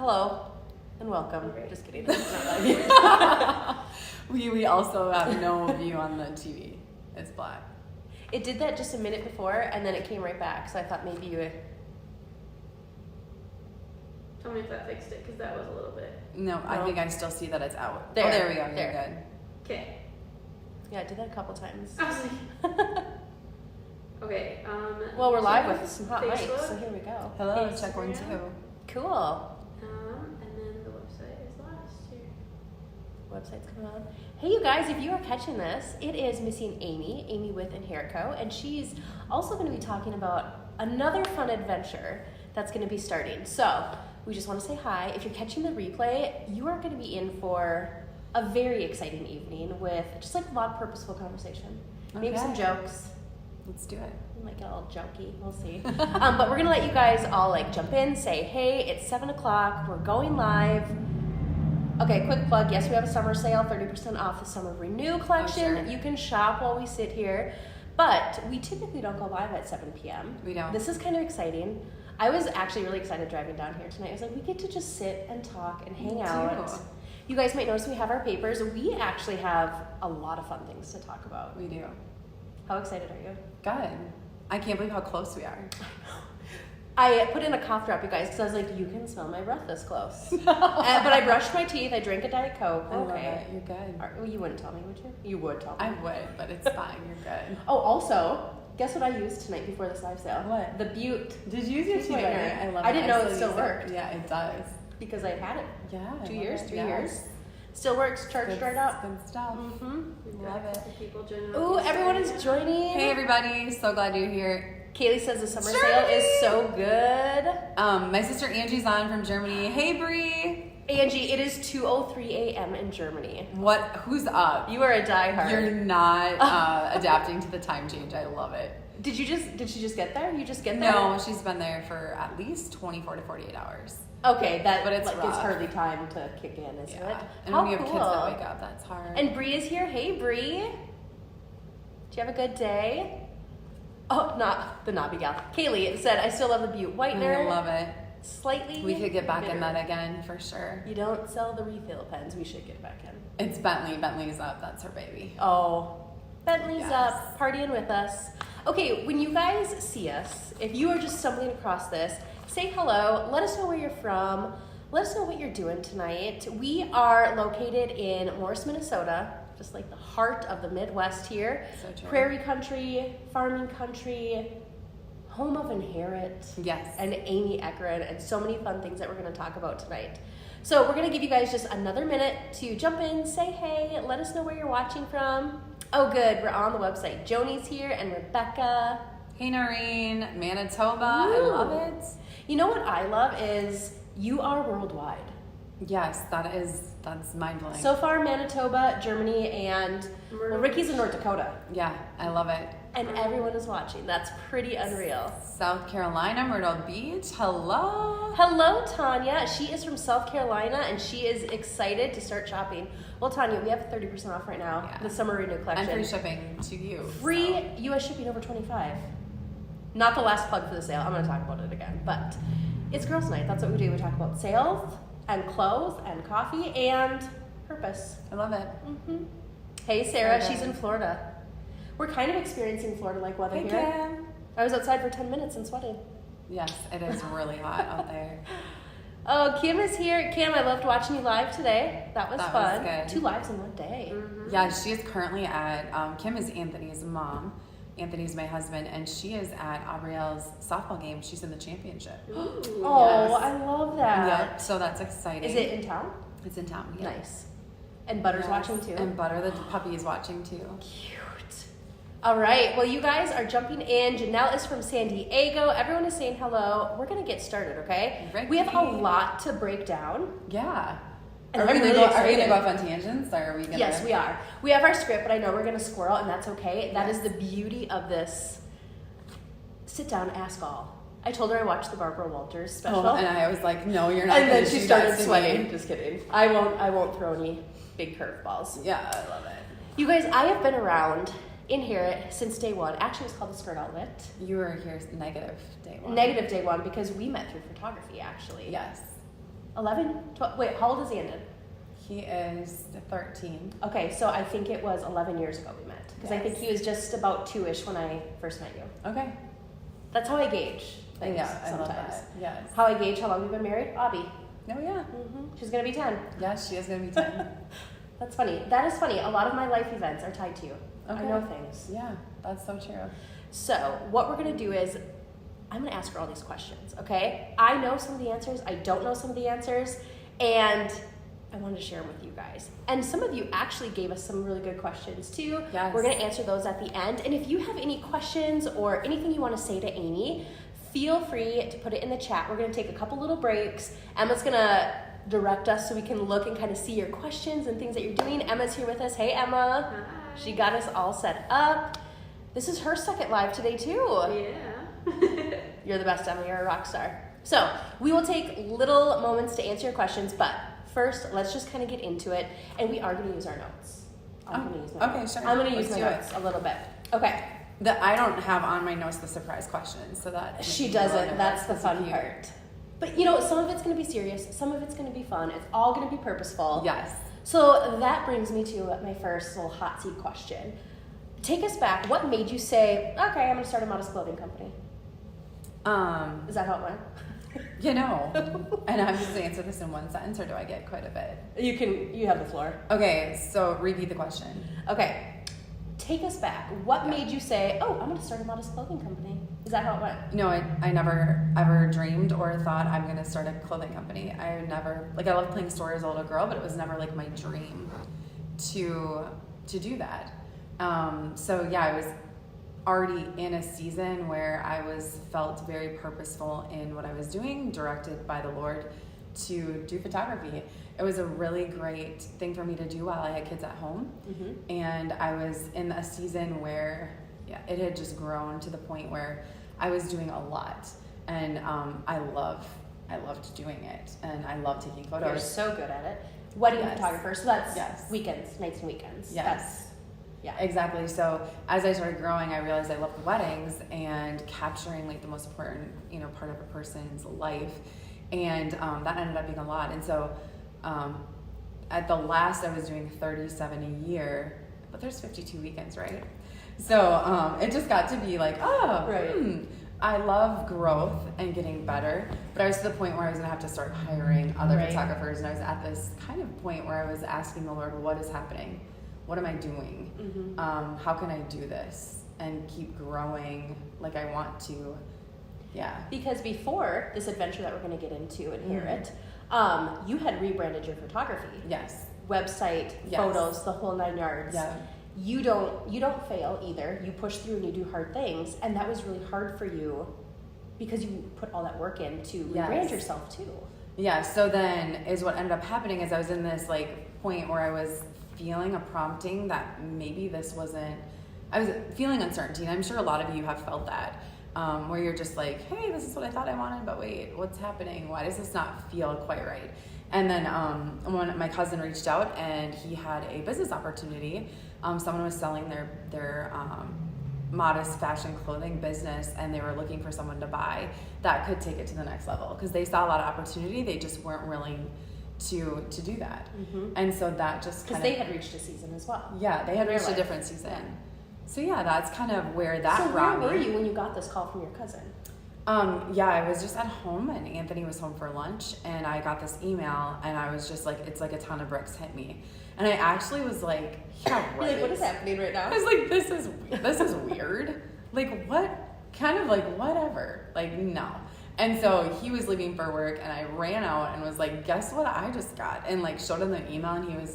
Hello and welcome. Okay. Just kidding. It's not live. We also have no view on the TV. It's black. It did that just a minute before, and then it came right back. So I thought maybe you would. Tell me if that fixed it, because that was a little bit. No, I think I still see that it's out. There. Oh, there we go. There. You're good. Okay. Yeah, it did that a couple times. I was like, okay. Well, we're live YouTube, with some hot mics, Facebook, so here we go. Hello, Instagram. check 1, 2. Cool. And then the website is last here. Website's coming on. Hey, you guys, if you are catching this, it is Missy and Amy with Inherit Co. And she's also going to be talking about another fun adventure that's going to be starting. So we just want to say hi. If you're catching the replay, you are going to be in for a very exciting evening with just like a lot of purposeful conversation. Maybe Okay. some jokes. Let's do it. We might get a little junky. We'll see. But we're going to let you guys all like jump in, say, hey, it's 7 o'clock. We're going live. Okay, quick plug. Yes, we have a summer sale, 30% off the Summer Renew collection. Oh, sure. You can shop while we sit here. But we typically don't go live at 7 p.m. We don't. This is kind of exciting. I was actually really excited driving down here tonight. I was like, we get to just sit and talk and hang out. too. You guys might notice we have our papers. We actually have a lot of fun things to talk about. We do. How excited are you? Good. I can't believe how close we are. I put in a cough drop, you guys, because I was like, you can smell my breath this close. But I brushed my teeth. I drank a Diet Coke. I love Okay. it. You're good. Well, you wouldn't tell me, would you? You would tell me. I would, but it's fine. You're good. Oh, also, guess what I used tonight before this live sale? What? The Butte. Did you use your Teeth teeth whitener. whitener? I love it. I didn't know it use still worked. Yeah, it does. Because I had it Yeah. 2 I years, love it. 3 Yes. years. Still works, charged Good, right up. Good stuff. Mm-hmm. We've Love got it. People joining Ooh, us. everyone is joining. Hey everybody, so glad you're here. Kaylee says the summer Germany! sale is so good. My sister Angie's on from Germany. Hey Bree. Angie, it is 2:03 a.m. in Germany. What? Who's up? You are a diehard. You're not adapting to the time change. I love it. Did she just get there? You just get there? No, she's been there for at least 24 to 48 hours. Okay, that But it's like rough. gives hardly time to kick in, isn't it? And How when you have cool. kids that wake up, that's hard. And Bree is here. Hey, Bree. Do you have a good day? Oh, not the knobby gal. Kaylee said, I still love the Butte whitener. I love it. Slightly. We could get back in bitter. that again for sure. You don't sell the refill pens. We should get back in. It's Bentley. Bentley's up. That's her baby. Oh, Bentley's Yes. up, partying with us. Okay, when you guys see us, if you are just stumbling across this, say hello. Let us know where you're from. Let us know what you're doing tonight. We are located in Morris, Minnesota, just like the heart of the Midwest here. So true. Prairie country, farming country, home of Inherit. Yes. And Amy Ekren, and so many fun things that we're going to talk about tonight. So we're going to give you guys just another minute to jump in, say hey, let us know where you're watching from. Oh, good, we're on the website. Joni's here and Rebecca. Hey Noreen, Manitoba. I Woo. love it. You know what I love is you are worldwide. Yes, that's mind blowing. So far, Manitoba, Germany, and well, Ricky's in North Dakota. yeah, I love it. And everyone is watching. That's pretty unreal. South Carolina, Myrtle Beach. Hello. Hello, Tanya. She is from South Carolina, and she is excited to start shopping. Well, Tanya, we have 30% off right now. Yeah. The Summer Renew collection. And free shipping to you. Free so. U.S. shipping over 25. Not the last plug for the sale. I'm going to talk about it again. But it's girls' night. That's what we do. We talk about sales and clothes and coffee and purpose. I love it. hmm Hey, Sarah. So She's good. in Florida. We're kind of experiencing Florida-like weather Hey here. Kim. I was outside for 10 minutes and sweating. Yes, it is really hot out there. Oh, Kim is here. Kim, I loved watching you live today. That was That fun. was good. 2 lives in one day. Mhm. Yeah, she is currently at, Kim is Anthony's mom. Anthony's my husband, and she is at Aubrielle's softball game. She's in the championship. Ooh. Oh, Yes. I love that. Yep, so that's exciting. Is it in town? It's in town. Yeah. Nice. And Butter's Yes, watching too. And Butter, the puppy, is watching too. Cute. All right. Well, you guys are jumping in. Janelle is from San Diego. Everyone is saying hello. We're going to get started, okay? Ricky. We have a lot to break down. Yeah. And Are we I'm gonna really go? Are we excited. gonna go off on tangents, or are we gonna? Yes, we are. We have our script, but I know we're going to squirrel, and that's okay. That Yes. is the beauty of this sit down, ask all. I told her I watched the Barbara Walters special. Oh, and I was like, no, you're not. And then gonna she do started that to sweating. me. Just kidding. I won't throw any big curveballs. Yeah, I love it. You guys, I have been around Inherit since day one. Actually, it was called the Skirt Outlet. You were here negative day one. Negative day one because we met through photography, actually. Yes. 11? 12? Wait, how old is Andon? He is 13. Okay, so I think it was 11 years ago we met. Because I think Yes. he was just about 2-ish when I first met you. Okay. That's how I gauge things Yeah, I love sometimes. that. Yes. How I gauge how long we've been married? Abby. Oh, yeah. She's going to be 10. Yes, she is going to be 10. That's funny. That is funny. A lot of my life events are tied to you. Okay. I know things. Yeah, that's so true. So what we're going to do is I'm going to ask her all these questions, okay? I know some of the answers. I don't know some of the answers. And I wanted to share them with you guys. And some of you actually gave us some really good questions too. Yes. We're going to answer those at the end. And if you have any questions or anything you want to say to Amy, feel free to put it in the chat. We're going to take a couple little breaks. Emma's going to direct us so we can look and kind of see your questions and things that you're doing. Emma's here with us. Hey, Emma. Hi. She got us all set up. This is her second live today too. Yeah. You're the best, Emma. You're a rock star. So we will take little moments to answer your questions, but first, let's just kind of get into it. And we are going to use our notes. I'm going to use my notes. Sure. I'm going to use Let's my do notes a little bit. Okay. I don't have on my notes the surprise questions, so that makes She me a little doesn't. nervous. That's the fun cute. part. But you know, some of it's going to be serious. Some of it's going to be fun. It's all going to be purposeful. Yes. So that brings me to my first little hot seat question. Take us back. What made you say, okay, I'm going to start a modest clothing company? Is that how it went? You know, and I'm just going to answer this in one sentence, or do I get quite a bit? You have the floor. Okay, so repeat the question. Okay. Take us back. What Yeah. made you say, oh, I'm going to start a modest clothing company? Is that how it went? No, I never ever dreamed or thought I'm going to start a clothing company. I never, I loved playing stores as a little girl, but it was never my dream to do that. So yeah, I was already in a season where I felt very purposeful in what I was doing, directed by the Lord to do photography. It was a really great thing for me to do while I had kids at home. Mm-hmm. And I was in a season where it had just grown to the point where I was doing a lot. And I loved doing it. And I love taking photos. You're so good at it. Wedding Yes. photographer. So that's Yes. weekends, nights and weekends. Yes. Yeah. Exactly. So as I started growing, I realized I loved weddings and capturing the most important, part of a person's life. And that ended up being a lot. And so at the last, I was doing 37 a year, but there's 52 weekends, right? So it just got to be Right. I love growth and getting better, but I was to the point where I was gonna have to start hiring other Right. photographers, and I was at this kind of point where I was asking the Lord, what is happening? What am I doing? Mm-hmm. How can I do this and keep growing like I want to? Yeah. Because before this adventure that we're going to get into and hear Mhm. it, you had rebranded your photography. Yes. Website, Yes. photos, the whole 9 yards. Yeah. You don't fail either. You push through and you do hard things, and that was really hard for you because you put all that work in to Yes. rebrand yourself too. Yeah. So then is what ended up happening is I was in this point where I was feeling a prompting that maybe this wasn't, I was feeling uncertainty, and I'm sure a lot of you have felt that, where you're just hey, this is what I thought I wanted, but wait, what's happening? Why does this not feel quite right? And then when my cousin reached out and he had a business opportunity, someone was selling their modest fashion clothing business, and they were looking for someone to buy that could take it to the next level because they saw a lot of opportunity. They just weren't willing to do that. Mm-hmm. And so that just Because kind they of, had reached a season as well. yeah, they had in their reached a life. different season. So yeah, that's kind of where that So brought where were me. you when you got this call from your cousin? Yeah, I was just at home and Anthony was home for lunch and I got this email and I was just it's like a ton of bricks hit me. And I actually was yeah, You're right. what is happening right now? I was this is weird. What? Kind of whatever. No. And so he was leaving for work and I ran out and was guess what I just got? And showed him the email and he was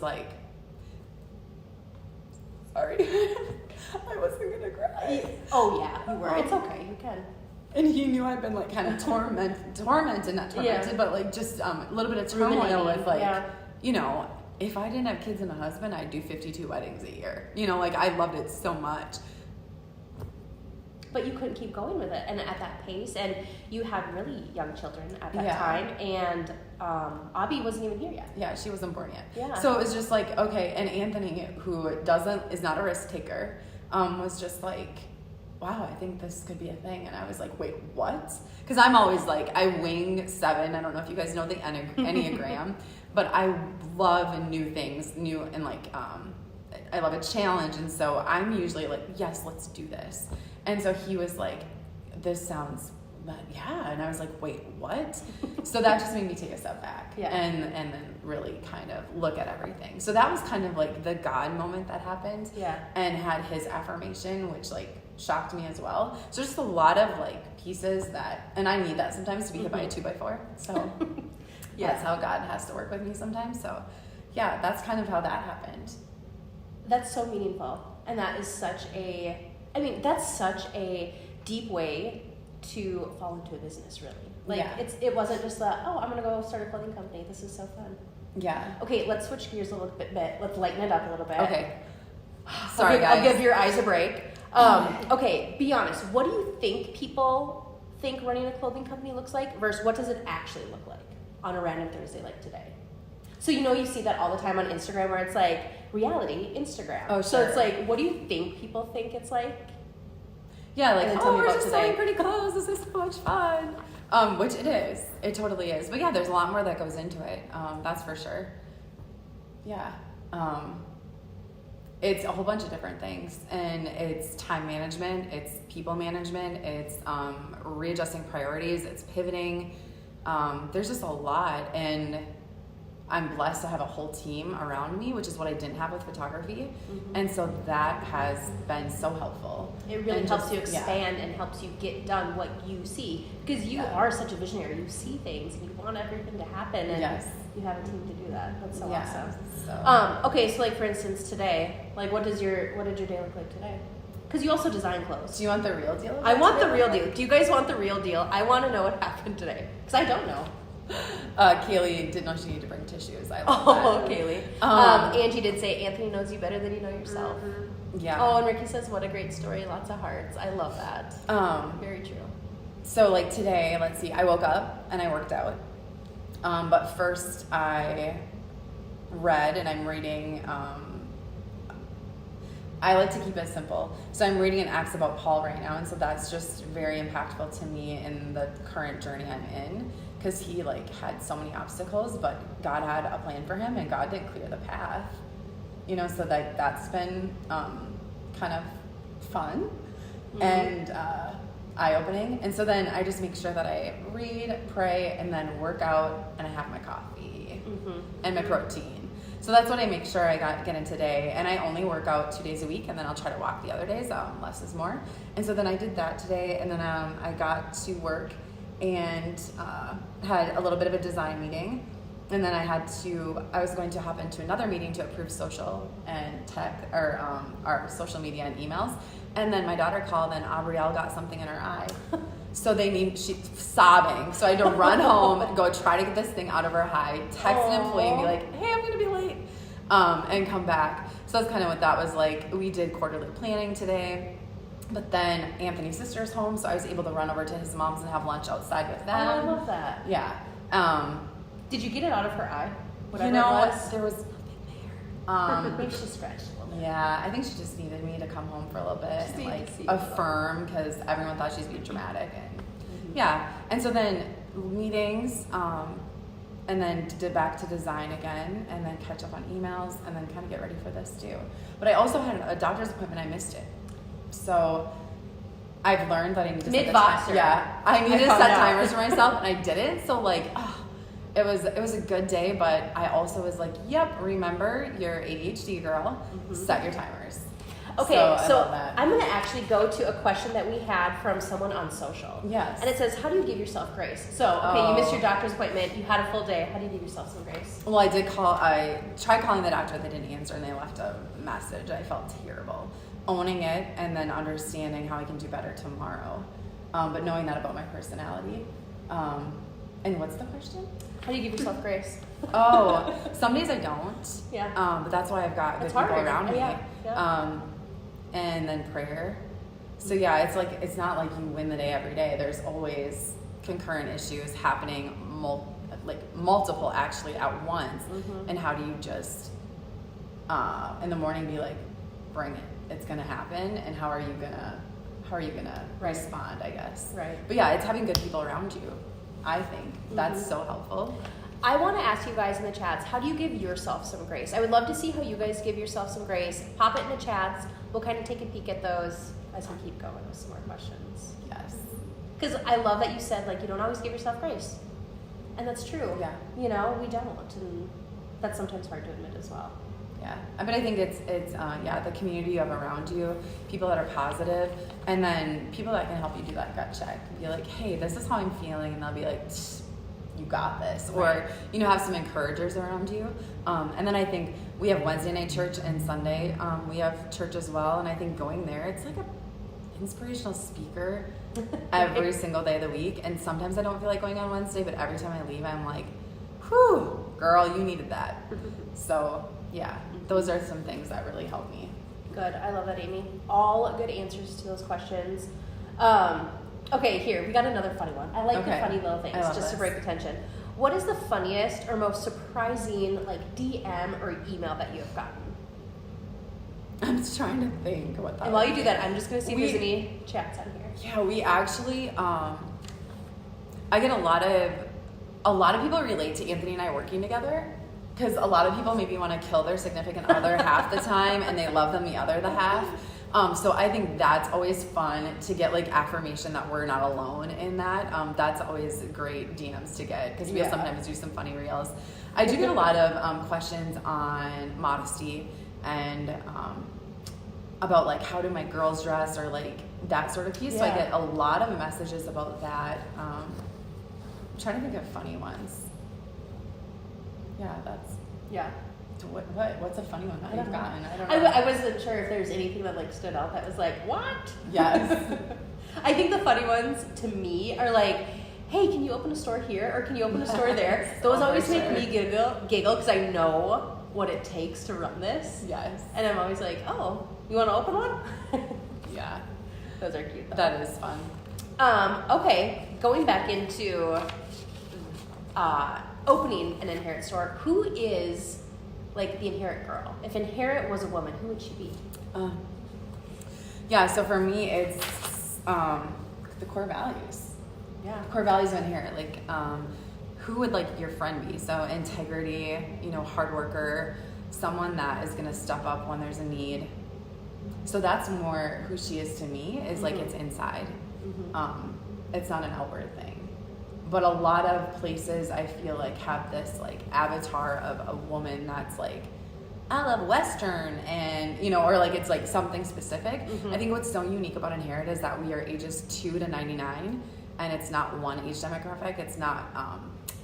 sorry. I wasn't gonna cry. Oh yeah, you were. It's okay, you can. And he knew I'd been kind of tormented, not tormented, Yeah. but just a little bit of turmoil with yeah. If I didn't have kids and a husband, I'd do 52 weddings a year. I loved it so much. But you couldn't keep going with it, and at that pace, and you had really young children at that Yeah. time, and Abby wasn't even here yet. Yeah, she wasn't born yet. Yeah. So it was just okay, and Anthony, who is not a risk taker, was just wow, I think this could be a thing. And I was like, wait, what? Because I'm always like, I wing 7. I don't know if you guys know the Enneagram, but I love new things, and like, I love a challenge. And so I'm usually like, yes, let's do this. And so he was like, this sounds, yeah. And I was like, wait, what? So that just made me take a step back and then really kind of look at everything. So that was kind of like the God moment that happened. Yeah. And had his affirmation, which like shocked me as well. So just a lot of like pieces that, and I need that sometimes to be hit by a 2x4. So that's how God has to work with me sometimes. So yeah, that's kind of how that happened. That's so meaningful. And that is such that's such a deep way to fall into a business, really. Like, it wasn't just I'm going to go start a clothing company. This is so fun. Yeah. Okay, let's switch gears a little bit. Let's lighten it up a little bit. Okay. Sorry, guys. I'll give your eyes a break. Okay, be honest. What do you think people think running a clothing company looks like versus what does it actually look like on a random Thursday like today? So you see that all the time on Instagram where it's like reality Instagram. Oh, sure. So it's like, what do you think people think it's like? Yeah, like, we're just selling pretty clothes. This is so much fun. Which it is. It totally is. But yeah, there's a lot more that goes into it. That's for sure. Yeah. It's a whole bunch of different things. And it's time management. It's people management. It's readjusting priorities. It's pivoting. There's just a lot. And I'm blessed to have a whole team around me, which is what I didn't have with photography. Mm-hmm. And so that has been so helpful. It really helps you expand and helps you get done what you see. Because you are such a visionary. You see things and you want everything to happen. And you have a team to do that. That's so awesome. So. Okay, so like for instance today, like what did your day look like today? Because you also design clothes. Do you want the real deal? I want the real deal. Do you guys want the real deal? I want to know what happened today. Because I don't know. Kaylee didn't know she needed to bring tissues. I love that. Kaylee. Angie did say, Anthony knows you better than you know yourself. Mm-hmm. Yeah. Oh, and Ricky says, what a great story. Lots of hearts. I love that. Very true. So like today, let's see, I woke up and I worked out. But first I read, and I'm reading, I like to keep it simple. So I'm reading an Acts about Paul right now. And so that's just very impactful to me in the current journey I'm in. Because he like had so many obstacles, but God had a plan for him, and God did clear the path. So that's been kind of fun and eye-opening. And so then I just make sure that I read, pray, and then work out, and I have my coffee and my protein. So that's what I make sure I get in today. And I only work out 2 days a week, and then I'll try to walk the other days. Less is more. And so then I did that today, and then I got to work and had a little bit of a design meeting, and then I was going to hop into another meeting to approve social and tech, or our social media and emails, and then my daughter called, and Aubrielle got something in her eye. So she's sobbing, so I had to run home, go try to get this thing out of her eye, text an employee and be like, hey, I'm gonna be late, and come back. So that's kind of what that was like. We did quarterly planning today. But then Anthony's sister's home, so I was able to run over to his mom's and have lunch outside with them. Oh, I love that. Yeah. Did you get it out of her eye? Whatever it was? There was nothing there. Maybe she scratched a little bit. Yeah, I think she just needed me to come home for a little bit and like affirm, because everyone thought she was being dramatic. And and so then meetings, and then did back to design again, and then catch up on emails, and then kind of get ready for this too. But I also had a doctor's appointment. I missed it. So I've learned that I need to set timers. Yeah, I need to set timers for myself, and I didn't. So like, it was a good day, but I also was like, yep, remember your ADHD girl, set your timers. Okay, so I'm going to actually go to a question that we had from someone on social. Yes. And it says, how do you give yourself grace? So, okay, you missed your doctor's appointment, you had a full day. How do you give yourself some grace? Well, I tried calling the doctor, they didn't answer, and they left a message. I felt terrible. Owning it, and then understanding how I can do better tomorrow. But knowing that about my personality. And what's the question? How do you give yourself grace? Some days I don't. Yeah. But that's why I've got good people around me. Yeah. And then prayer. So yeah, it's like, it's not like you win the day every day. There's always concurrent issues happening, multiple actually at once. And how do you just in the morning be like, bring it, it's gonna happen, and how are you how are you gonna Right. respond, I guess. Right. But yeah, it's having good people around you. I think that's Mhm. so helpful. I want to ask you guys in the chats, how do you give yourself some grace? I would love to see how you guys give yourself some grace. Pop it in the chats. We'll kind of take a peek at those as we keep going with some more questions. Yes. Because I love that you said, like, you don't always give yourself grace. And that's true. Yeah. You know, we don't. And that's sometimes hard to admit as well. Yeah, but I think it's the community you have around you, people that are positive, and then people that can help you do that gut check. Be like, hey, this is how I'm feeling, and they'll be like, you got this, Right. or have some encouragers around you. And then I think we have Wednesday night church and Sunday we have church as well, and I think going there, it's like a inspirational speaker every single day of the week. And sometimes I don't feel like going on Wednesday, but every time I leave, I'm like, whew, girl, you needed that. So yeah, those are some things that really help me. Good. I love that, Amy. All good answers to those questions. Okay, here, we got another funny one. I like the funny little things, just to break the tension. What is the funniest or most surprising, like, DM or email that you have gotten? I'm just trying to think what that And while would you do be. that, I'm just going to see if there's any chats on here. Yeah, we actually, I get a lot of people relate to Anthony and I working together, because a lot of people maybe want to kill their significant other half the time, and they love them the half. So I think that's always fun to get, like, affirmation that we're not alone in that. That's always great DMs to get, because we'll sometimes do some funny reels. I do get a lot of questions on modesty and about, like, how do my girls dress, or, like, that sort of piece. So I get a lot of messages about that. I'm trying to think of funny ones. Yeah, that's... Yeah. What's a funny one that you've gotten? I don't know. I wasn't sure if there's anything that, like, stood out that was like, what? Yes. I think the funny ones to me are like, hey, can you open a store here, or can you open a store there? Those always make me giggle because I know what it takes to run this. Yes. And I'm always like, oh, you want to open one? Yeah. Those are cute, though. That is fun. Okay, going back into opening an Inherit store, who is, like, the Inherit girl? If Inherit was a woman, who would she be? Yeah, so for me, it's the core values. Yeah. Core values of Inherit. Like, who would, like, your friend be? So integrity, hard worker, someone that is going to step up when there's a need. So that's more who she is to me, is like, it's inside. It's not an outward thing. But a lot of places I feel like have this, like, avatar of a woman that's like, I love Western, and or like it's like something specific. I think what's so unique about Inherit is that we are ages 2 to 99, and it's not one age demographic. It's not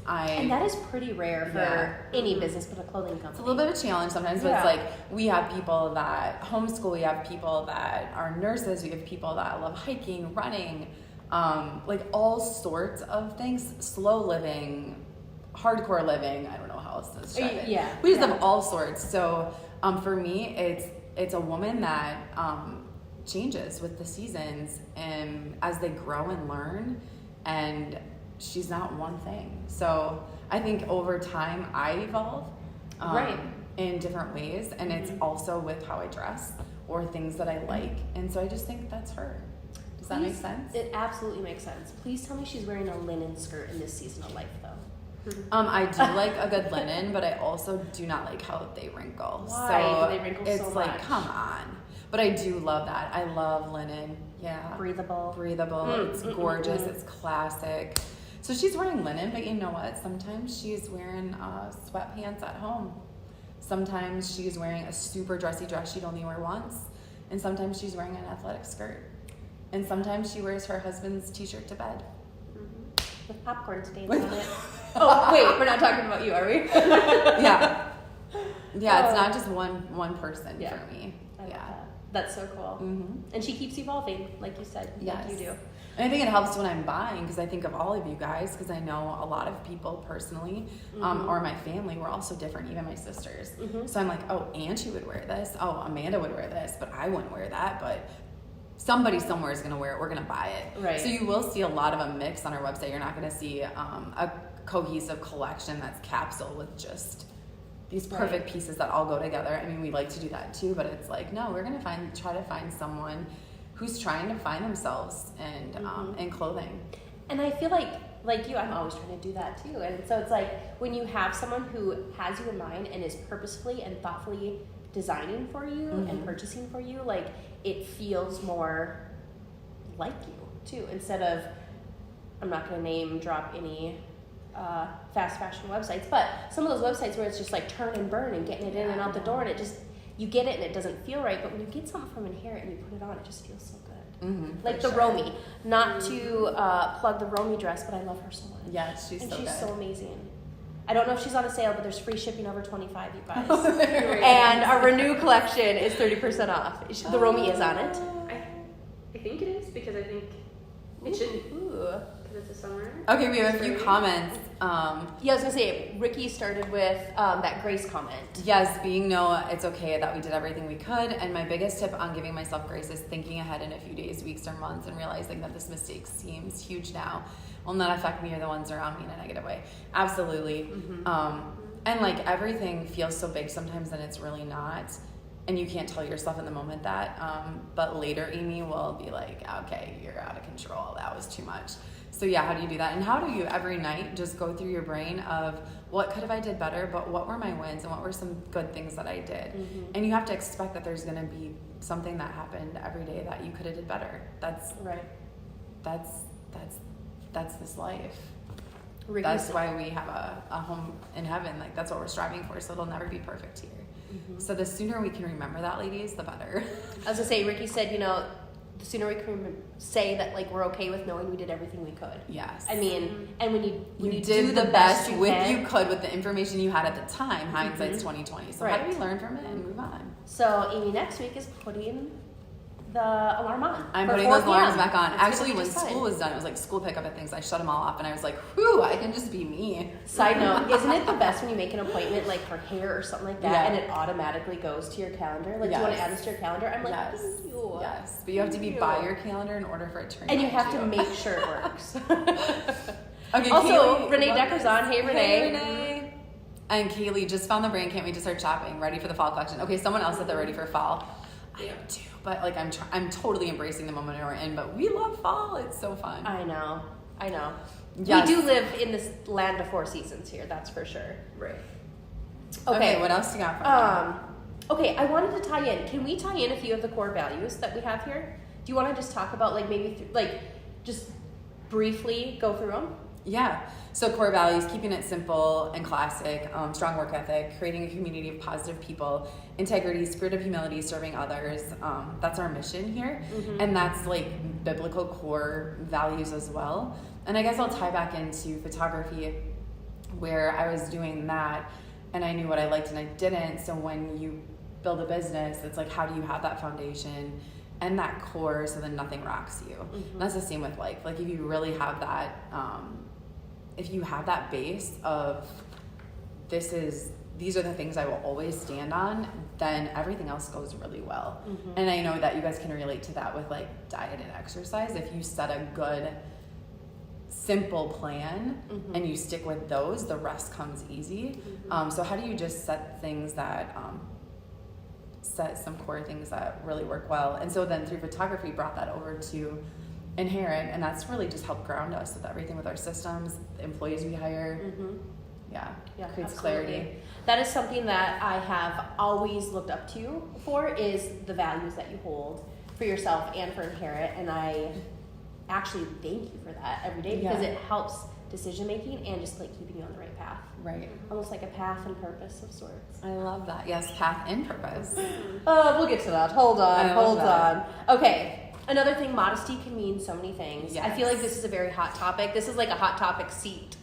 and that is pretty rare for any business but a clothing company. It's a little bit of a challenge sometimes, but it's like we have people that homeschool, we have people that are nurses, we have people that love hiking, running, like all sorts of things, slow living, hardcore living, I don't know how else to describe it. Yeah. We just have all sorts. So for me, it's a woman that changes with the seasons and as they grow and learn, and she's not one thing. So I think over time I evolve in different ways, and it's also with how I dress or things that I like. And so I just think that's her. Does that make sense? It absolutely makes sense. Please tell me she's wearing a linen skirt in this season of life, though. I do like a good linen, but I also do not like how they wrinkle. Why so do they wrinkle it's so like, much? come on. But I do love that. I love linen. Yeah. Breathable. It's gorgeous. It's classic. So she's wearing linen, but you know what? Sometimes she's wearing sweatpants at home. Sometimes she's wearing a super dressy dress she'd only wear once. And sometimes she's wearing an athletic skirt. And sometimes she wears her husband's t-shirt to bed. With popcorn stains on it. Oh, wait, we're not talking about you, are we? Yeah. Yeah, it's not just one person for me. I love that. That's so cool. And she keeps evolving, like you said, like you do. And I think it helps when I'm buying, because I think of all of you guys, because I know a lot of people personally, or my family, we're all so different, even my sisters. So I'm like, oh, Angie would wear this. Oh, Amanda would wear this, but I wouldn't wear that. But somebody somewhere is going to wear it. We're going to buy it. Right. So you will see a lot of a mix on our website. You're not going to see a cohesive collection that's capsule with just these perfect pieces that all go together. I mean, we like to do that too, but it's like, no, we're going to try to find someone who's trying to find themselves in clothing. And I feel like you, I'm always trying to do that too. And so it's like when you have someone who has you in mind and is purposefully and thoughtfully designing for you and purchasing for you, like it feels more like you too, instead of, I'm not going to name drop any fast fashion websites, but some of those websites where it's just like turn and burn and getting it in and out the door, and it just, you get it and it doesn't feel right, but when you get something from Inherit and you put it on, it just feels so good. Like the Romy, not to plug the Romy dress, but I love her so much. Yeah, she's and so she's good. so amazing. I don't know if she's on a sale, but there's free shipping over 25, you guys. Very And nice. our Renew collection is 30% off. The Romy is on it. I think it is because I think it should be Ooh. because it's a summer. Okay, we have a few Spring. comments. Yeah, I was gonna say, Ricky started with that Grace comment. Yes, being no, it's okay that we did everything we could. And my biggest tip on giving myself grace is thinking ahead in a few days, weeks, or months and realizing that this mistake seems huge now will not affect me or the ones around me in a negative way. Absolutely. And like everything feels so big sometimes and it's really not. And you can't tell yourself in the moment that. But later Amy will be like, okay, you're out of control. That was too much. So yeah, how do you do that? And how do you every night just go through your brain of what could have I did better, but what were my wins and what were some good things that I did? And you have to expect that there's going to be something that happened every day that you could have did better. That's Right. That's this life. Ricky's- That's why we have a home in heaven. Like that's what we're striving for. So it'll never be perfect here. So the sooner we can remember that, ladies, the better. I was gonna say, Ricky said, you know, the sooner we can say that, like, we're okay with knowing we did everything we could. Yes. I mean, and when you You do did the best you with can. you could with the information you had at the time. Hindsight's 20/20. So how Right. do we learn from it and move on? So Amy next week is putting the alarm on. I'm for putting 4 those alarms p.m. back on. That's what Actually, we when decided. school was done, it was like school pickup and things. I shut them all off, and I was like, "Whew, I can just be me." Side note, isn't it the best when you make an appointment, like for hair or something like that, Yeah. and it automatically goes to your calendar? Like, do you want to Yes. add this to your calendar? I'm like, Yes. thank you. Yes, but you have to be Thank by you. your calendar in order for it to. And you remind have to make sure it works. Okay, Also, Kaylee, Renee what- Decker's on. Hey, Renee. Hey, Renee. And Kaylee just found the brand. Can't wait to start shopping. Ready for the fall collection. Okay, someone else said they're ready for fall. I am too, but like I'm totally embracing the moment we're in. But we love fall. It's so fun. I know. Yes. We do live in this land of 4 seasons here, that's for sure. Right. Okay. What else you got for me? Okay, I wanted to tie in. Can we tie in a few of the core values that we have here? Do you want to just talk about, like, maybe just briefly go through them? Yeah. So core values, keeping it simple and classic, strong work ethic, creating a community of positive people, integrity, spirit of humility, serving others. That's our mission here. And that's like biblical core values as well. And I guess I'll tie back into photography where I was doing that and I knew what I liked and I didn't. So when you build a business, it's like, how do you have that foundation and that core so then nothing rocks you? And that's the same with life. Like if you really have that, if you have that base of these are the things I will always stand on, then everything else goes really well. And I know that you guys can relate to that with like diet and exercise. If you set a good, simple plan and you stick with those, the rest comes easy. So how do you just set things that, set some core things that really work well? And so then through photography, brought that over to Inherit, and that's really just helped ground us with everything with our systems, the employees we hire. Yeah, creates absolutely. clarity. That is something that I have always looked up to for, is the values that you hold for yourself and for Inherit. And I actually thank you for that every day, because it helps decision making and just like keeping you on the right path. Right. Almost like a path and purpose of sorts. I love that. Yes, path and purpose. We'll get to that. Hold I love on. that. Okay. Another thing, modesty can mean so many things. I feel Yes. like this is a very hot topic. This is like a hot topic seat.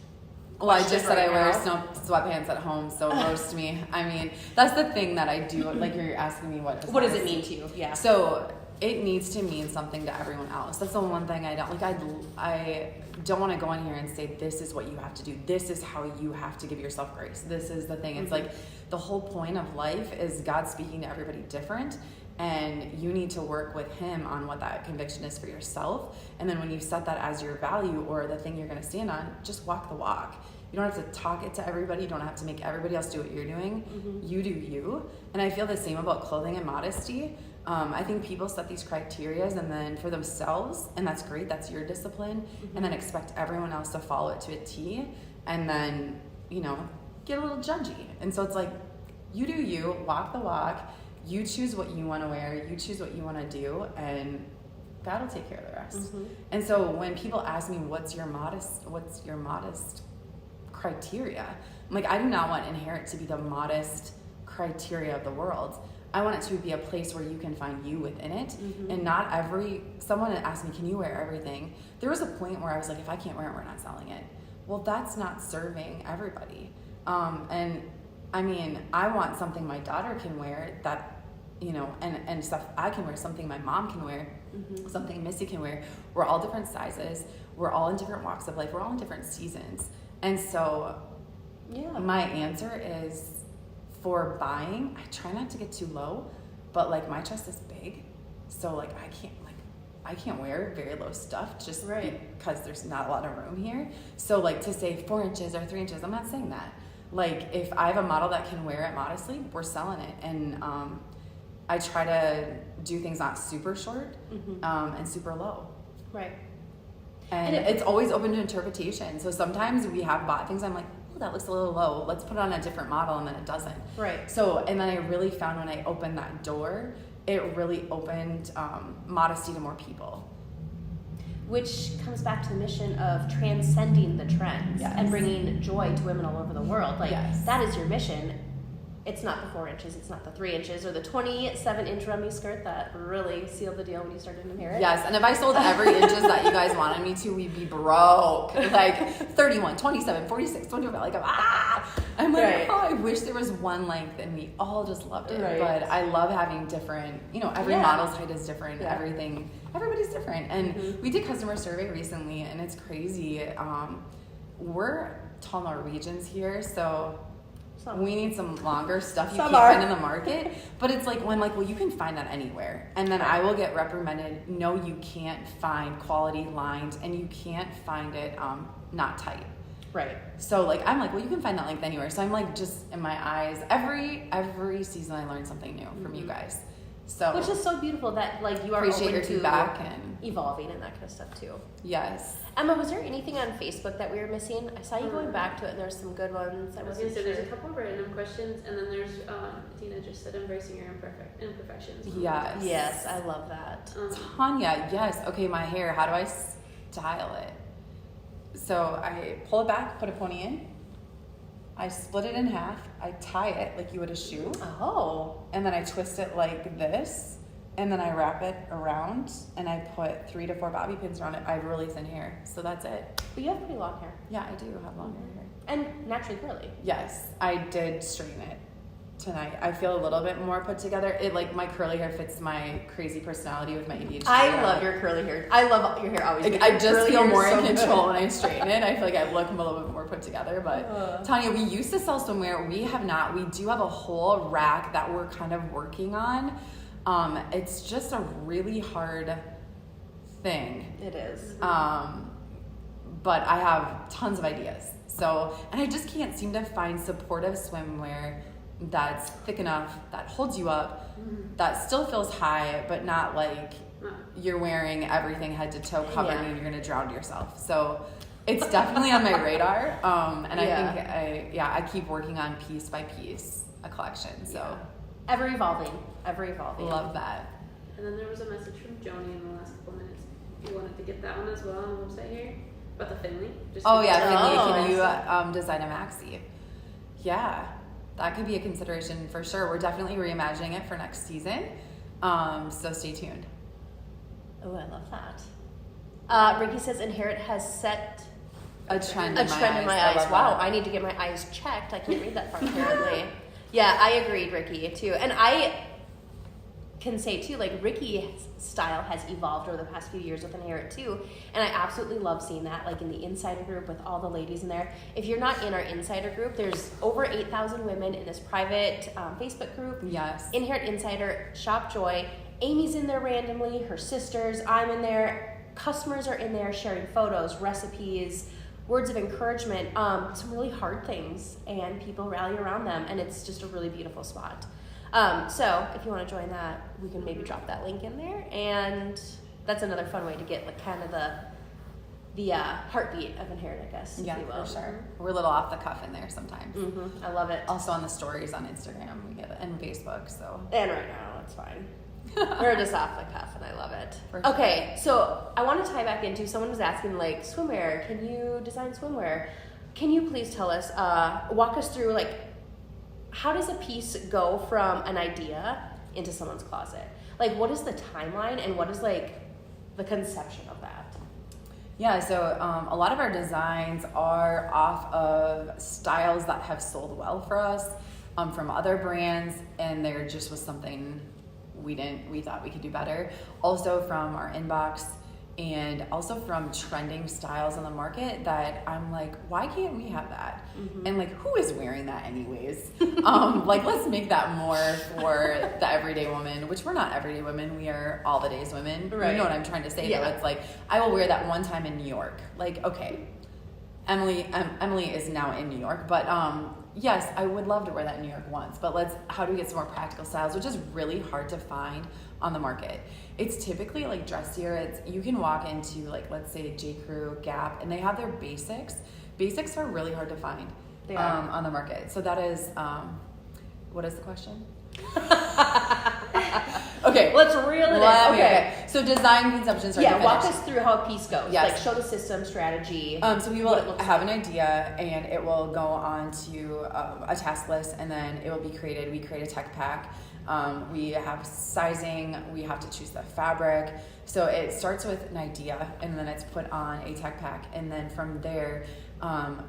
Well, I question just said I right wear now. sweatpants at home, so roast me. I mean, that's the thing that I do. Like you're asking me what What does it mean to you? Yeah. So it needs to mean something to everyone else. That's the one thing I don't like. I don't want to go in here and say this is what you have to do. This is how you have to give yourself grace. This is the thing. It's like the whole point of life is God speaking to everybody different, and you need to work with Him on what that conviction is for yourself. And then when you set that as your value or the thing you're going to stand on, just walk the walk. You don't have to talk it to everybody. You don't have to make everybody else do what you're doing. You do you. And I feel the same about clothing and modesty. I think people set these criterias and then for themselves, and that's great, that's your discipline, and then expect everyone else to follow it to a T, and then, you know, get a little judgy. And so it's like, you do you, walk the walk, you choose what you want to wear, you choose what you want to do, and God will take care of the rest. And so when people ask me, what's your modest criteria? I'm like, I do not want Inherit to be the modest criteria of the world. I want it to be a place where you can find you within it. And not someone asked me, can you wear everything? There was a point where I was like, if I can't wear it, we're not selling it. Well, that's not serving everybody. And I mean, I want something my daughter can wear that, you know, and stuff I can wear, something my mom can wear, something Missy can wear. We're all different sizes. We're all in different walks of life. We're all in different seasons. And so my answer is, for buying, I try not to get too low, but like my chest is big, so like I can't wear very low stuff just because there's not a lot of room here. So like to say 4 inches or 3 inches, I'm not saying that. Like if I have a model that can wear it modestly, we're selling it. And I try to do things not super short and super low. Right. And it's always open to interpretation. So sometimes we have bought things, I'm like, that looks a little low, let's put it on a different model, and then it doesn't. Right. So, and then I really found when I opened that door, it really opened modesty to more people. Which comes back to the mission of transcending the trends and bringing joy to women all over the world. Like, that is your mission. It's not the 4 inches, it's not the 3 inches, or the 27-inch rummy skirt that really sealed the deal when you started Inherit. Yes, and if I sold every inches that you guys wanted me to, we'd be broke. Like 31, 27, 46, 25, like, I'm like, oh, I wish there was one length, and we all just loved it. But I love having different, you know, every model's height is different, everybody's different. And we did customer survey recently, and it's crazy. We're tall Norwegians here, so we need some longer stuff you can't find in the market. But it's like, when like, well, you can find that anywhere. And then I will get reprimanded. No, you can't find quality lined, and you can't find it not tight. Right. So like, I'm like, well, you can find that length anywhere. So I'm like, just in my eyes, every season I learn something new from you guys. So which is so beautiful that like you are appreciate your open feedback to and evolving and that kind of stuff too. Yes. Emma, was there anything on Facebook that we were missing? I saw you going back to it, and there's some good ones. I was gonna say there's a couple of random questions, and then there's Tina just said embracing your imperfections. Yes. Yes, I love that. Tanya, yes. Okay, my hair. How do I style it? So I pull it back, put a pony in. I split it in half. I tie it like you would a shoe. Oh. And then I twist it like this. And then I wrap it around, and I put 3 to 4 bobby pins around it. I have really thin hair, so that's it. But you have pretty long hair. Yeah, I do have long hair. And naturally curly. Yes, I did straighten it tonight. I feel a little bit more put together. It like my curly hair fits my crazy personality with my ADHD. I love your curly hair. I love your hair always. Like, I just feel more in control when I straighten it. I feel like I look a little bit more put together. But Tanya, we used to sell swimwear. We have not. We do have a whole rack that we're kind of working on. It's just a really hard thing. It is. But I have tons of ideas. So, and I just can't seem to find supportive swimwear that's thick enough, that holds you up, that still feels high, but not like you're wearing everything head to toe covered and you're going to drown yourself. So it's definitely on my radar. And I think I keep working on piece by piece a collection. So ever evolving. Love that. And then there was a message from Joni in the last couple minutes. You wanted to get that one as well on the website here about the Finley. Finley. Can you design a maxi? Yeah, that could be a consideration for sure. We're definitely reimagining it for next season. So stay tuned. Oh, I love that. Ricky says Inherit has set a trend in my eyes. Wow, I need to get my eyes checked. I can't read that part apparently. Yeah, I agreed, Ricky, too. And I can say, too, like, Ricky's style has evolved over the past few years with Inherit, too. And I absolutely love seeing that, like, in the insider group with all the ladies in there. If you're not in our insider group, there's over 8,000 women in this private Facebook group. Yes. Inherit Insider, Shop Joy. Amy's in there randomly, her sisters, I'm in there. Customers are in there sharing photos, recipes, words of encouragement, some really hard things, and people rally around them, and it's just a really beautiful spot. So if you want to join that, we can maybe drop that link in there, and that's another fun way to get like kind of the heartbeat of Inherit, I guess. Yeah, if you will. for sure. We're a little off the cuff in there sometimes. I love it. Also on the stories on Instagram, we get it, and Facebook. So. And right now, it's fine. We're just off the cuff, and I love it. For sure. Okay, so I want to tie back into, someone was asking, like, swimwear. Can you design swimwear? Can you please tell us, walk us through, like, how does a piece go from an idea into someone's closet? Like, what is the timeline, and what is, like, the conception of that? Yeah, so a lot of our designs are off of styles that have sold well for us from other brands, and there just was something we thought we could do better. Also from our inbox, and also from trending styles on the market that I'm like, why can't we have that? And like, who is wearing that anyways? Like, let's make that more for the everyday woman, which we're not everyday women, we are all the days women. Right. You know what I'm trying to say, Yeah. though. It's like, I will wear that one time in New York. Like, okay, Emily is now in New York, but yes, I would love to wear that in New York once, but how do we get some more practical styles, which is really hard to find on the market. It's typically like dressier. You can walk into, like, let's say J. Crew, Gap, and they have their basics. Basics are really hard to find on the market. So that is, what is the question? Okay. Let's reel it in. Okay. So design conception starts to walk finish. us through how a piece goes. Yes. Like, show the system, strategy. So we will have an idea, and it will go on to a task list, and then it will be created. We create a tech pack. We have sizing. We have to choose the fabric. So it starts with an idea, and then it's put on a tech pack, and then from there,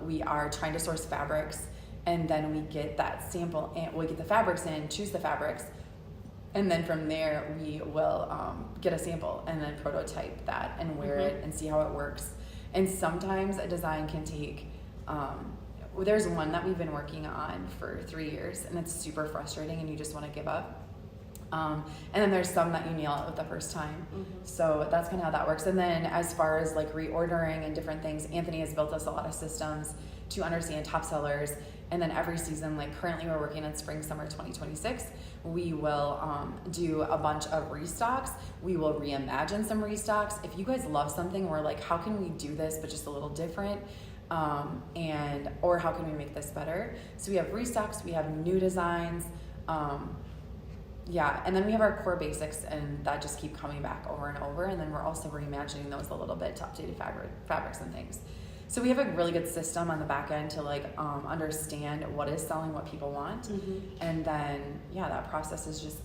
we are trying to source fabrics, and then we get that sample, and we get the fabrics in, choose the fabrics. And then from there, we will get a sample and then prototype that and wear it and see how it works. And sometimes a design can take, there's one that we've been working on for 3 years, and it's super frustrating and you just want to give up. And then there's some that you nail it with the first time. So that's kind of how that works. And then as far as like reordering and different things, Anthony has built us a lot of systems to understand top sellers. And then every season, like currently we're working on spring, summer 2026, we will do a bunch of restocks. We will reimagine some restocks. If you guys love something, we're like, how can we do this but just a little different? Or how can we make this better? So we have restocks, we have new designs, and then we have our core basics, and that just keep coming back over and over. And then we're also reimagining those a little bit to updated fabrics and things. So we have a really good system on the back end to like understand what is selling, what people want. And then, that process is just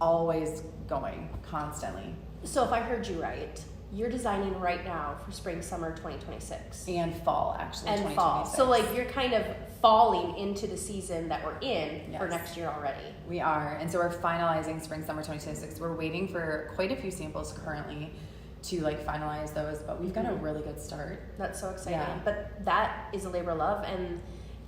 always going constantly. So if I heard you right, you're designing right now for spring, summer 2026. And fall, actually, and 2026. fall. So like you're kind of falling into the season that we're in for Yes. next year already. We are. And so we're finalizing spring, summer 2026. We're waiting for quite a few samples currently to like finalize those, but we've got a really good start. That's so exciting. Yeah. But that is a labor of love, and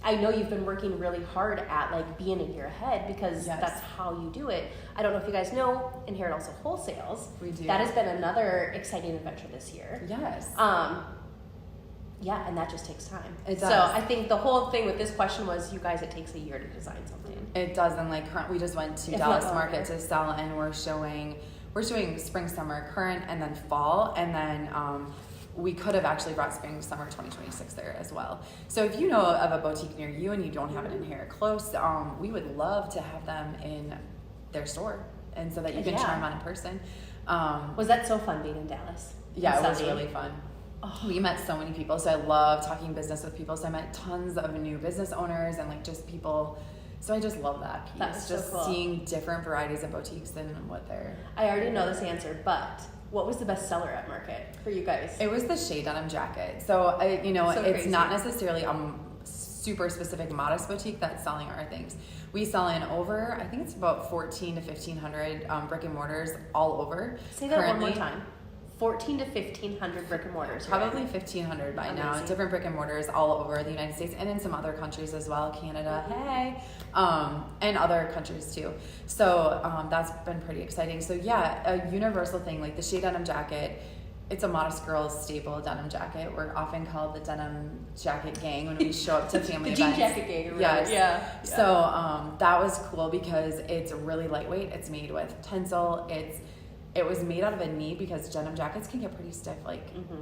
I know you've been working really hard at like being a year ahead, because Yes. that's how you do it. I don't know if you guys know, Inherit also wholesales. We do. That has been another exciting adventure this year. Yes. And that just takes time. It So does. I think the whole thing with this question was, you guys, it takes a year to design something. It does. And like we just went to If Dallas not Market longer. to sell, and we're showing spring, summer, current, and then fall. And then we could have actually brought spring, summer 2026 there as well. So if you know of a boutique near you and you don't have an Inherit close, we would love to have them in their store, and so that you can Yeah. try them on in person. Was that so fun being in Dallas? Yeah, And it was selling? really fun. We met so many people, so I love talking business with people. So I met tons of new business owners and like just people. So I just love that piece. That's so just cool. seeing different varieties of boutiques and what they're. I already know this answer, but what was the best seller at Market for you guys? It was the Shea denim jacket. So So it's crazy. not necessarily a super specific modest boutique that's selling our things. We sell in over, I think it's about 1,400 to 1,500 brick and mortars all over. Say that one currently. more time. 1,400 to 1,500 brick and mortars. Probably right? 1,500 by now. Amazing. Different brick and mortars all over the United States and in some other countries as well, Canada, hey, and other countries too. So that's been pretty exciting. So yeah, a universal thing like the Shea denim jacket it's a Modest Girls staple denim jacket. We're often called the denim jacket gang when we show up to family the jean events. jacket gang. Yes. Yeah. So that was cool because it's really lightweight. It's made with tencel. It was made out of a knee because denim jackets can get pretty stiff,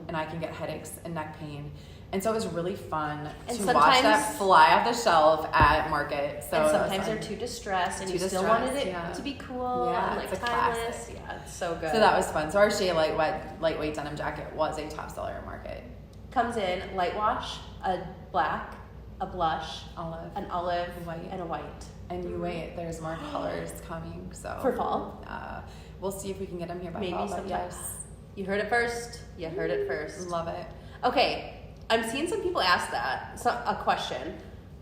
and I can get headaches and neck pain. And so it was really fun to watch that fly off the shelf at Market. So and sometimes they're too distressed, and you still wanted it to be cool and it's a timeless. classic. Yeah, it's so good. So that was fun. So our Shea lightweight denim jacket was a top seller at Market. Comes in light wash, a black, a blush, an olive, white, and a white. And you wait, there's more colors coming. So for fall, we'll see if we can get them here by maybe fall. Sometime. Yes, you heard it first. You heard it first. Love it. Okay, I'm seeing some people ask that. So a question.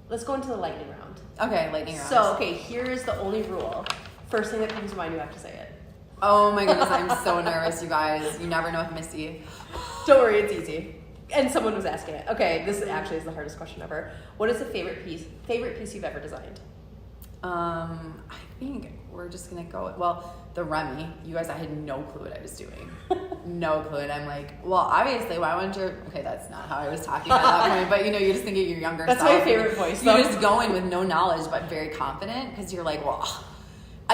Let's go into the lightning round. Okay, lightning round. So here is the only rule. First thing that comes to mind, you have to say it. Oh my goodness, I'm so nervous, you guys. You never know with Missy. Don't worry, it's easy. And someone was asking it. Okay, this actually is the hardest question ever. What is the favorite piece you've ever designed? I think we're just gonna go. Well, the Remy. You guys, I had no clue what I was doing. No clue. And I'm like, well, obviously, why wouldn't you? Okay, that's not how I was talking at that point. But you just think of your younger that's self. That's my favorite voice. You just go in with no knowledge, but very confident because you're like, well,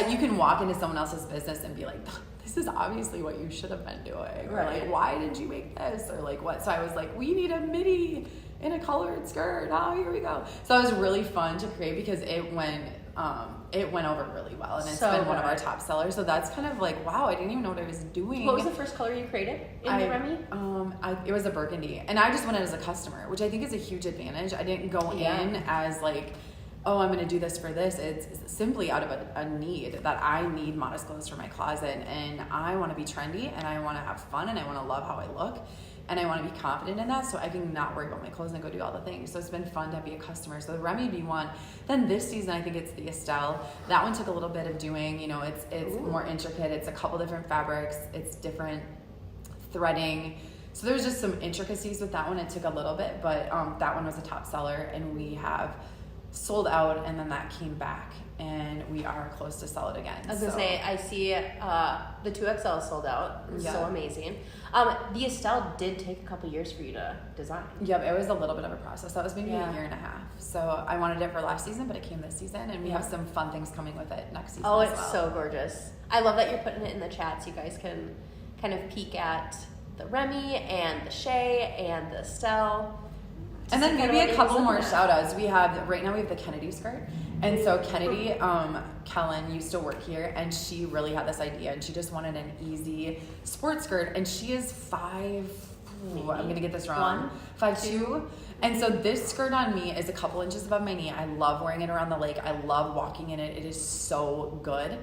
you can walk into someone else's business and be like, this is obviously what you should have been doing. Or like, why did you make this? Or like, what? So I was like, we need a midi in a colored skirt. Oh, here we go. So it was really fun to create because it went over really well, and it's been one of our top sellers. So that's kind of like, wow, I didn't even know what I was doing. What was the first color you created in the Remy? It was a burgundy, and I just went in as a customer, which I think is a huge advantage. I didn't go in as like, oh, I'm going to do this for this. It's simply out of a need that I need modest clothes for my closet, and I want to be trendy, and I want to have fun, and I want to love how I look. And I want to be confident in that, so I can not worry about my clothes and go do all the things. So it's been fun to be a customer. So the Remy B1. Then this season, I think it's the Estelle. That one took a little bit of doing. It's more intricate. It's a couple different fabrics. It's different threading. So there's just some intricacies with that one. It took a little bit, but that one was a top seller, and we have sold out, and then that came back, and we are close to sell it again. I was gonna say, I see the 2XL sold out. It's so amazing. The Estelle did take a couple years for you to design. Yep, it was a little bit of a process. That was maybe a year and a half. So I wanted it for last season, but it came this season, and we have some fun things coming with it next season. Oh, as it's well. so gorgeous. I love that you're putting it in the chat so you guys can kind of peek at the Remy and the Shea and the Estelle. And then maybe a couple more shout outs. Right now we have the Kennedy skirt. And so Kennedy, Kellen used to work here, and she really had this idea, and she just wanted an easy sports skirt, and she is 5', I'm going to get this wrong, 5'2". And so this skirt on me is a couple inches above my knee. I love wearing it around the lake. I love walking in it. It is so good.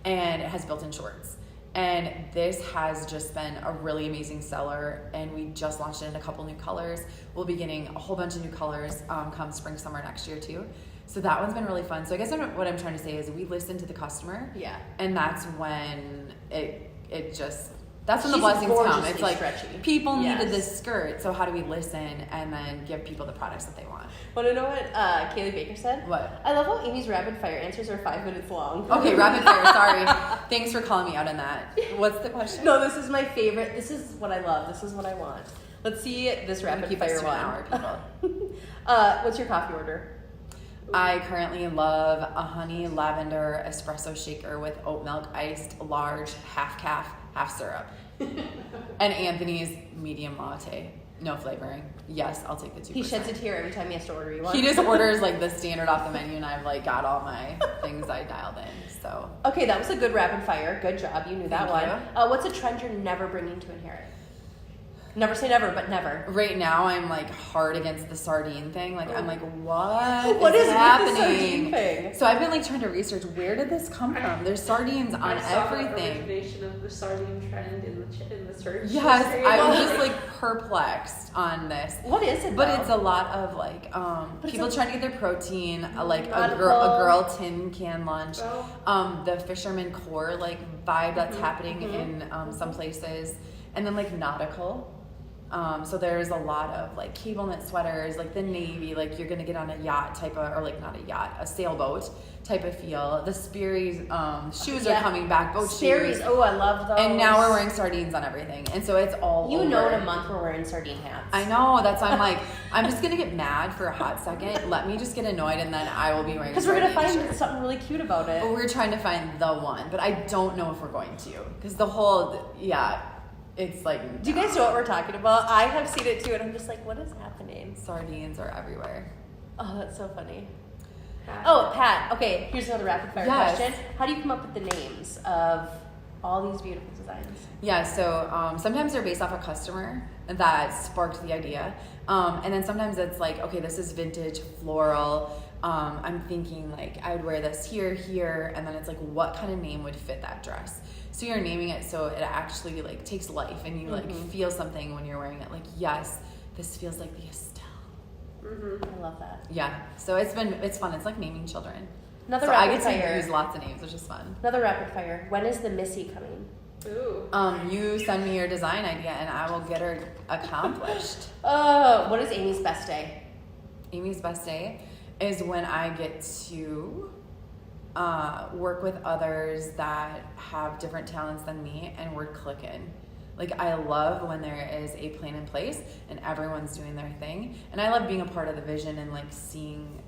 And it has built-in shorts. And this has just been a really amazing seller, and we just launched it in a couple new colors. We'll be getting a whole bunch of new colors come spring, summer next year too. So that one's been really fun. So I guess what I'm trying to say is we listen to the customer. Yeah. And that's when that's when the blessings come. It's like stretchy. People needed this skirt, so how do we listen and then give people the products that they want? Want to know what Kaylee Baker said? What? I love how Amy's rapid fire answers are 5 minutes long. Okay, rapid fire. Sorry. Thanks for calling me out on that. What's the question? No, this is my favorite. This is what I love. This is what I want. Let's see this rapid fire one. An hour, people. What's your coffee order? I currently love a honey lavender espresso shaker with oat milk iced, large, half calf, half syrup. And Anthony's medium latte. No flavoring. Yes, I'll take the 2%. He sheds a tear every time he has to order you one. He just orders like the standard off the menu, and I've like got all my things I dialed in. So okay, that was a good rapid fire. Good job. You knew that one. Thank What's a trend you're never bringing to Inherit? Never say never, but never. Right now, I'm like hard against the sardine thing. Like I'm like, what is happening? With the sardine thing? So I've been like trying to research where did this come from. There's sardines on everything. The origination of the sardine trend in the search. Yes, I was just like perplexed on this. What is it? But though? it's a lot of like people trying to get their protein, like a Nautical. girl tin can lunch, Oh. the fisherman core like vibe that's happening in some places, and then like nautical. So there's a lot of like cable knit sweaters, like the navy, like you're gonna get on a yacht type of, or like not a yacht, a sailboat type of feel. The Sperry's shoes are coming back, boat Sperry's, shoes. oh, I love those. And now we're wearing sardines on everything, and so it's all You over. know, in a month we're wearing sardine hats. I know, that's why I'm like, I'm just gonna get mad for a hot second. Let me just get annoyed, and then I will be wearing. Because we're gonna find shirt. something really cute about it. But we're trying to find the one, but I don't know if we're going to, because the whole it's like. Do you guys know what we're talking about? I have seen it too, and I'm just like, what is happening? Sardines are everywhere. Oh, that's so funny. Pat. Oh, Pat. Okay, here's another rapid fire Yes. question. How do you come up with the names of all these beautiful designs? Yeah, so sometimes they're based off a customer that sparked the idea. And then sometimes it's like, okay, this is vintage, floral. I'm thinking like I would wear this here, and then it's like, what kind of name would fit that dress? So you're naming it so it actually like takes life, and you like feel something when you're wearing it. Like, yes, this feels like the Estelle. I love that. Yeah, so it's fun. It's like naming children. Another So I rapid get to fire. use lots of names, which is fun. Another rapid fire. When is the Missy coming? Ooh. You send me your design idea, and I will get her accomplished. Oh, what is Amy's best day? Amy's best day is when I get to work with others that have different talents than me, and we're clicking. Like, I love when there is a plan in place and everyone's doing their thing. And I love being a part of the vision and like seeing,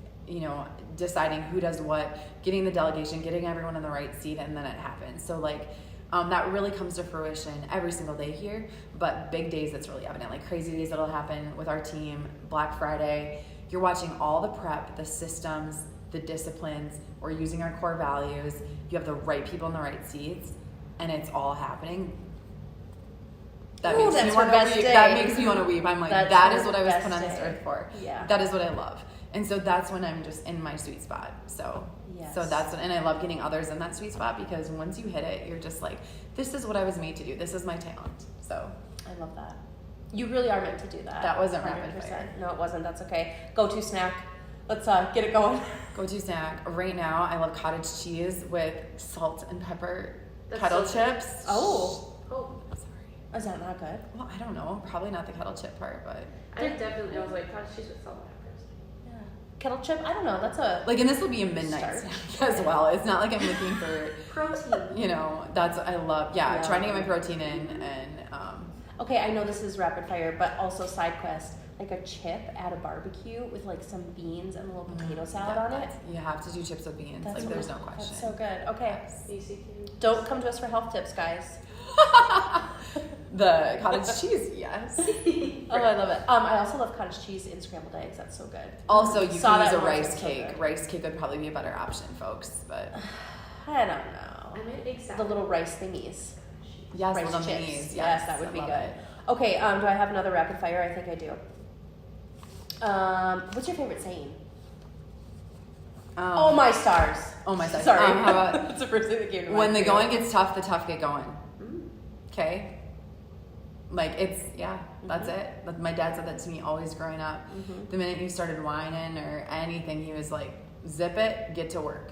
deciding who does what, getting the delegation, getting everyone in the right seat, and then it happens. So like, that really comes to fruition every single day here, but big days it's really evident, like crazy days that'll happen with our team, Black Friday. You're watching all the prep, the systems, the disciplines, we're using our core values, you have the right people in the right seats, and it's all happening. That Ooh, makes that's me her want to best weep. day. That makes me want to weep. I'm like, That's that her is what I was best put on this day. earth for. Yeah. That is what I love. And so that's when I'm just in my sweet spot. So Yes. and I love getting others in that sweet spot, because once you hit it, you're just like, this is what I was made to do. This is my talent. So I love that. You really are meant to do that. That wasn't rapid 100%. fire. No, it wasn't. That's okay. Go-to snack. Let's get it going. go-to snack right now, I love cottage cheese with salt and pepper, That's kettle so good. chips. Oh, Sorry. is that not good? Well, I don't know. Probably not the kettle chip part, but I was like, cottage cheese with salt and peppers. Yeah. Kettle chip? I don't know. That's a... like, and this will be a midnight Start. snack as well. It's not like I'm looking for, Protein. that's I love. Yeah, Yeah. trying to get my protein in, and Okay, I know this is rapid fire, but also side quest. Like a chip at a barbecue with like some beans and a little potato salad on it. You have to do chips with beans. That's Like, there's no That's question. so good. Okay. ECT. Don't come to us for health tips, guys. The cottage cheese, yes. Oh, I love it. I also love cottage cheese in scrambled eggs. That's so good. Also, you Saw can use that a once, rice it's so cake. good. Rice cake would probably be a better option, folks. But I don't know. I made a big salad. The little rice thingies. yes, Rice little chips. minis. Yes, that would I be love good. it. Okay, do I have another rapid fire? I think I do. What's your favorite saying? Oh my stars. Oh my stars. Sorry. How about That's the first thing that came to mind. when the too. going gets tough, the tough get going. Mm. Okay. Like, that's it. Like, my dad said that to me always growing up. Mhm. The minute you started whining or anything, he was like, zip it, get to work.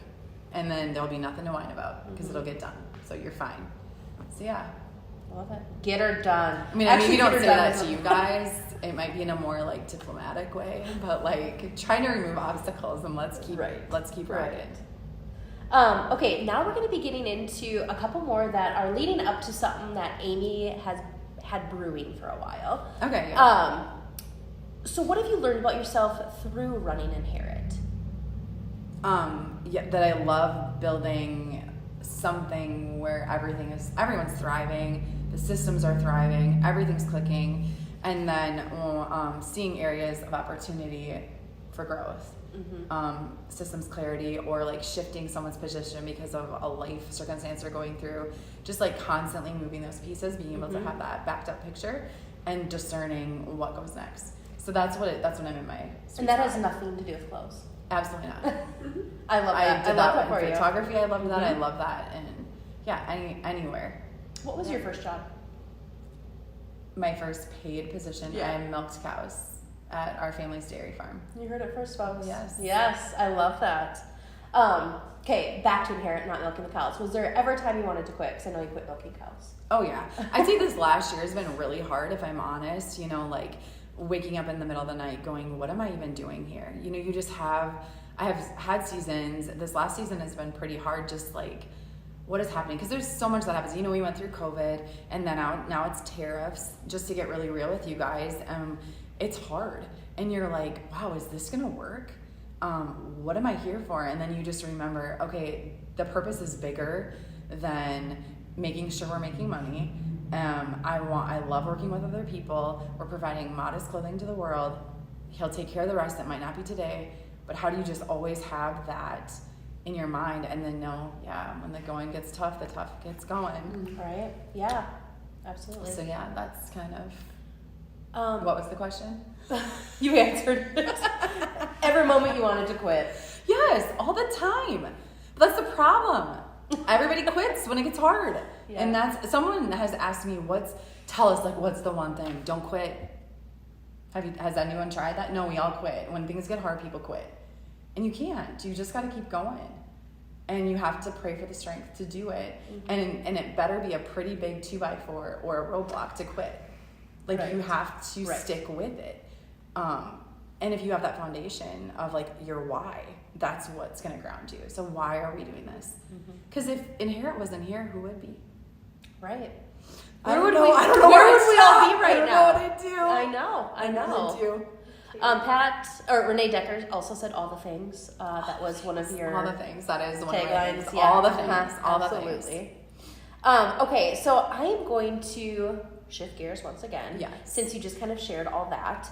And then there'll be nothing to whine about, because it'll get done. So you're fine. So yeah. I love it. Get her done. I mean, Actually, maybe don't get her say done that is- to you guys. It might be in a more like diplomatic way, but like trying to remove obstacles, and let's keep Right. riding. Okay, now we're going to be getting into a couple more that are leading up to something that Amy has had brewing for a while. Okay. Yeah. So what have you learned about yourself through running Inherit? That I love building something where everyone's thriving, the systems are thriving, everything's clicking, and then seeing areas of opportunity for growth. Systems clarity, or like shifting someone's position because of a life circumstance they're going through, just like constantly moving those pieces, being able to have that backed up picture and discerning what goes next. So that's when I'm in my sweet And that spot. has nothing to do with clothes. Absolutely not. I love I that. did I love that that in for you. photography. I love that. I Mhm. love that, and yeah, anywhere. What was your first job? My first paid position, Yeah. I milked cows at our family's dairy farm. You heard it first, folks. Yes. Yes, I love that. Okay, back to Inherit, not milking the cows. Was there ever a time you wanted to quit? Because I know you quit milking cows. Oh yeah. I'd say this last year has been really hard, if I'm honest, you know, like waking up in the middle of the night going, what am I even doing here? You know, I have had seasons, this last season has been pretty hard, just like, what is happening? Because there's so much that happens. You know, we went through COVID, and then now it's tariffs. Just to get really real with you guys, it's hard. And you're like, wow, is this gonna work? What am I here for? And then you just remember, okay, the purpose is bigger than making sure we're making money. I love working with other people. We're providing modest clothing to the world. He'll take care of the rest. That might not be today, but how do you just always have that in your mind and then know, yeah, when the going gets tough, the tough gets going. Right? Yeah, absolutely. So yeah, that's kind of, what was the question? You answered it. Every moment you wanted to quit. Yes, all the time. But that's the problem. Everybody quits when it gets hard. Yeah. And that's, someone has asked me, tell us, like, what's the one thing? Don't quit. Has anyone tried that? No, we all quit. When things get hard, people quit. And you can't. You just got to keep going. And you have to pray for the strength to do it. Mm-hmm. And it better be a pretty big 2x4 or a roadblock to quit. Like, right. You have to stick with it. And if you have that foundation of, like, your why, that's what's going to ground you. So why are we doing this? Because if Inherit wasn't here, who would be? Right. Where would we all be right now? I don't know what I do. I know. Pat or Renee Decker also said all the things. That was one of your all the things. That is one of my taglines. things. Yeah. All the things. All the things. Absolutely. Okay, so I am going to shift gears once again. Yes. Since you just kind of shared all that,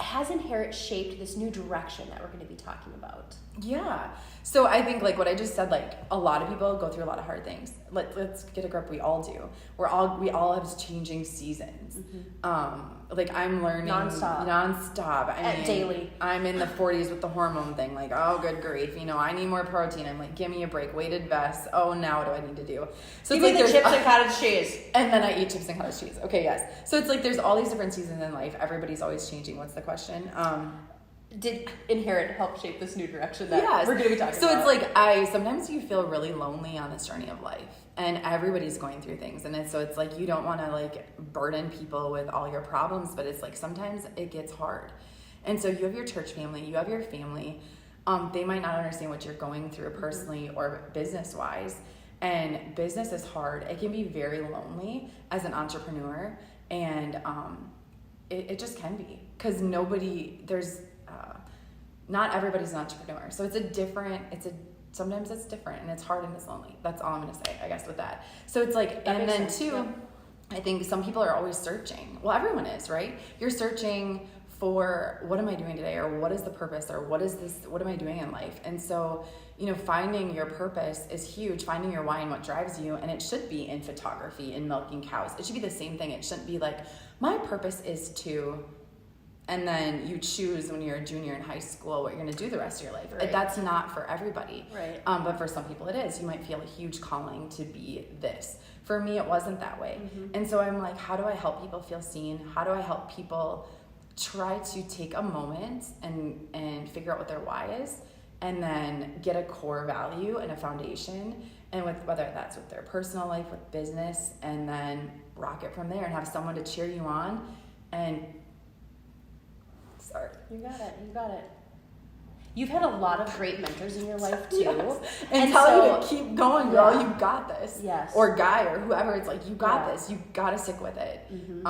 has Inherit shaped this new direction that we're going to be talking about? Yeah. So I think, like what I just said, like a lot of people go through a lot of hard things. Let's get a grip. We all do. We all have changing seasons. Like I'm learning nonstop. I mean, daily. I'm in the 40s with the hormone thing. Like, oh, good grief. You know, I need more protein. I'm like, give me a break. Weighted vests. Oh, now what do I need to do? So give it's me like the chips and cottage cheese. And then I eat chips and cottage cheese. Okay, yes. So it's like there's all these different seasons in life. Everybody's always changing. What's the question? Did Inherit help shape this new direction that we're going to be talking about? So it's like sometimes you feel really lonely on this journey of life, and everybody's going through things, and it's like you don't want to like burden people with all your problems, but it's like sometimes it gets hard. And so you have your church family, you have your family. They might not understand what you're going through personally or business wise, and business is hard. It can be very lonely as an entrepreneur, and it just can be because not everybody's an entrepreneur. So sometimes it's different and it's hard and it's lonely. That's all I'm going to say, I guess, with that. So it's like, that and then sense. Too, yeah. I think some people are always searching. Well, everyone is, right? You're searching for what am I doing today? Or what is the purpose? Or what am I doing in life? And so, you know, finding your purpose is huge. Finding your why and what drives you. And it should be in photography, in milking cows. It should be the same thing. It shouldn't be like, my purpose is to... And then you choose when you're a junior in high school what you're going to do the rest of your life. Right. That's not for everybody. Right. But for some people it is. You might feel a huge calling to be this. For me, it wasn't that way. And so I'm like, how do I help people feel seen? How do I help people try to take a moment and figure out what their why is, and then get a core value and a foundation, and with whether that's with their personal life, with business, and then rock it from there and have someone to cheer you on and You got it. You've had a lot of great mentors in your life too. Yes. And tell you to keep going, girl. Yeah. You got this. Yes. Or guy or whoever. It's like, you got this. You got to stick with it. And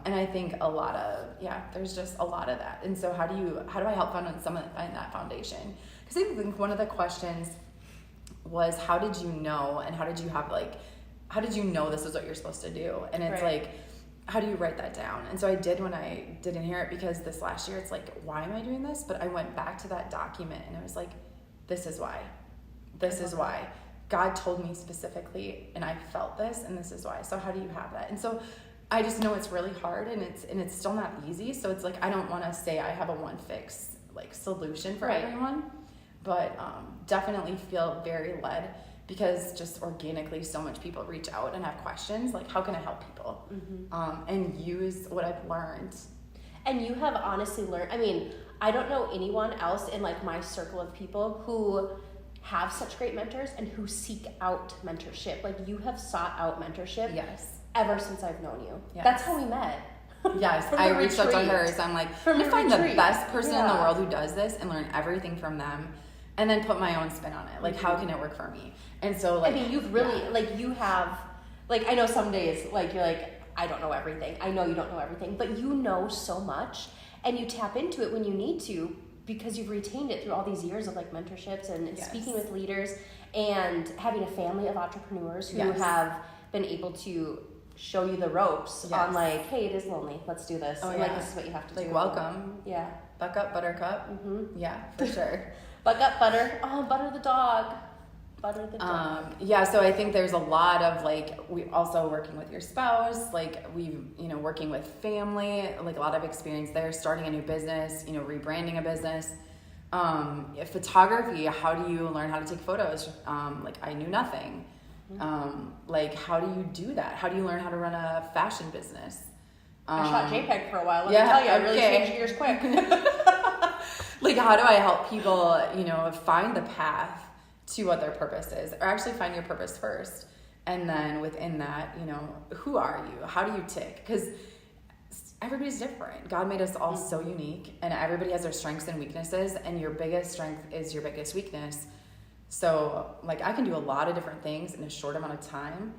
I think there's just a lot of that. And so how do I help someone find that foundation? Because I think one of the questions was, how did you know? And how did you know this is what you're supposed to do? And it's like, how do you write that down? And so I did when I did Inherit, because this last year it's like, why am I doing this? But I went back to that document and I was like, this is why. This is why. God told me specifically, and I felt this, and this is why. So how do you have that? And so I just know it's really hard, and it's still not easy. So it's like, I don't want to say I have a one fix like solution for everyone, but definitely feel very led. Because just organically so much people reach out and have questions like, how can I help people? And use what I've learned. And you have honestly learned, I mean, I don't know anyone else in like my circle of people who have such great mentors and who seek out mentorship. Like you have sought out mentorship Yes. ever since I've known you. Yes. That's how we met. Yes, From I the reached out to retreat. her. So I'm like, From I the find the retreat. best person in the Yeah. world who does this and learn everything from them, and then put my own spin on it. Like, how can it work for me? And so, like, I mean, you've really, like, you have, like, I know some days, like, you're like, I don't know everything. I know you don't know everything, but you know so much, and you tap into it when you need to because you've retained it through all these years of, like, mentorships and Yes. speaking with leaders and having a family of entrepreneurs who Yes. have been able to show you the ropes Yes. on, like, hey, it is lonely. Let's do this. Oh, and, yeah. like, this is what you have to do. like, welcome, Yeah. buck up, buttercup. Mm-hmm. Yeah, for sure. Buck up, butter. Oh, butter the dog. Butter the dog. Yeah, so I think there's a lot of like, we also working with your spouse, like working with family, like a lot of experience there, starting a new business, rebranding a business. Photography, how do you learn how to take photos? Like I knew nothing. Like how do you do that? How do you learn how to run a fashion business? I shot JPEG for a while. Let yeah, me tell you, I really okay. changed gears quick. Like how do I help people, find the path to what their purpose is, or actually find your purpose first, and then within that, who are you? How do you tick? Because everybody's different. God made us all so unique, and everybody has their strengths and weaknesses, and your biggest strength is your biggest weakness. So, like, I can do a lot of different things in a short amount of time,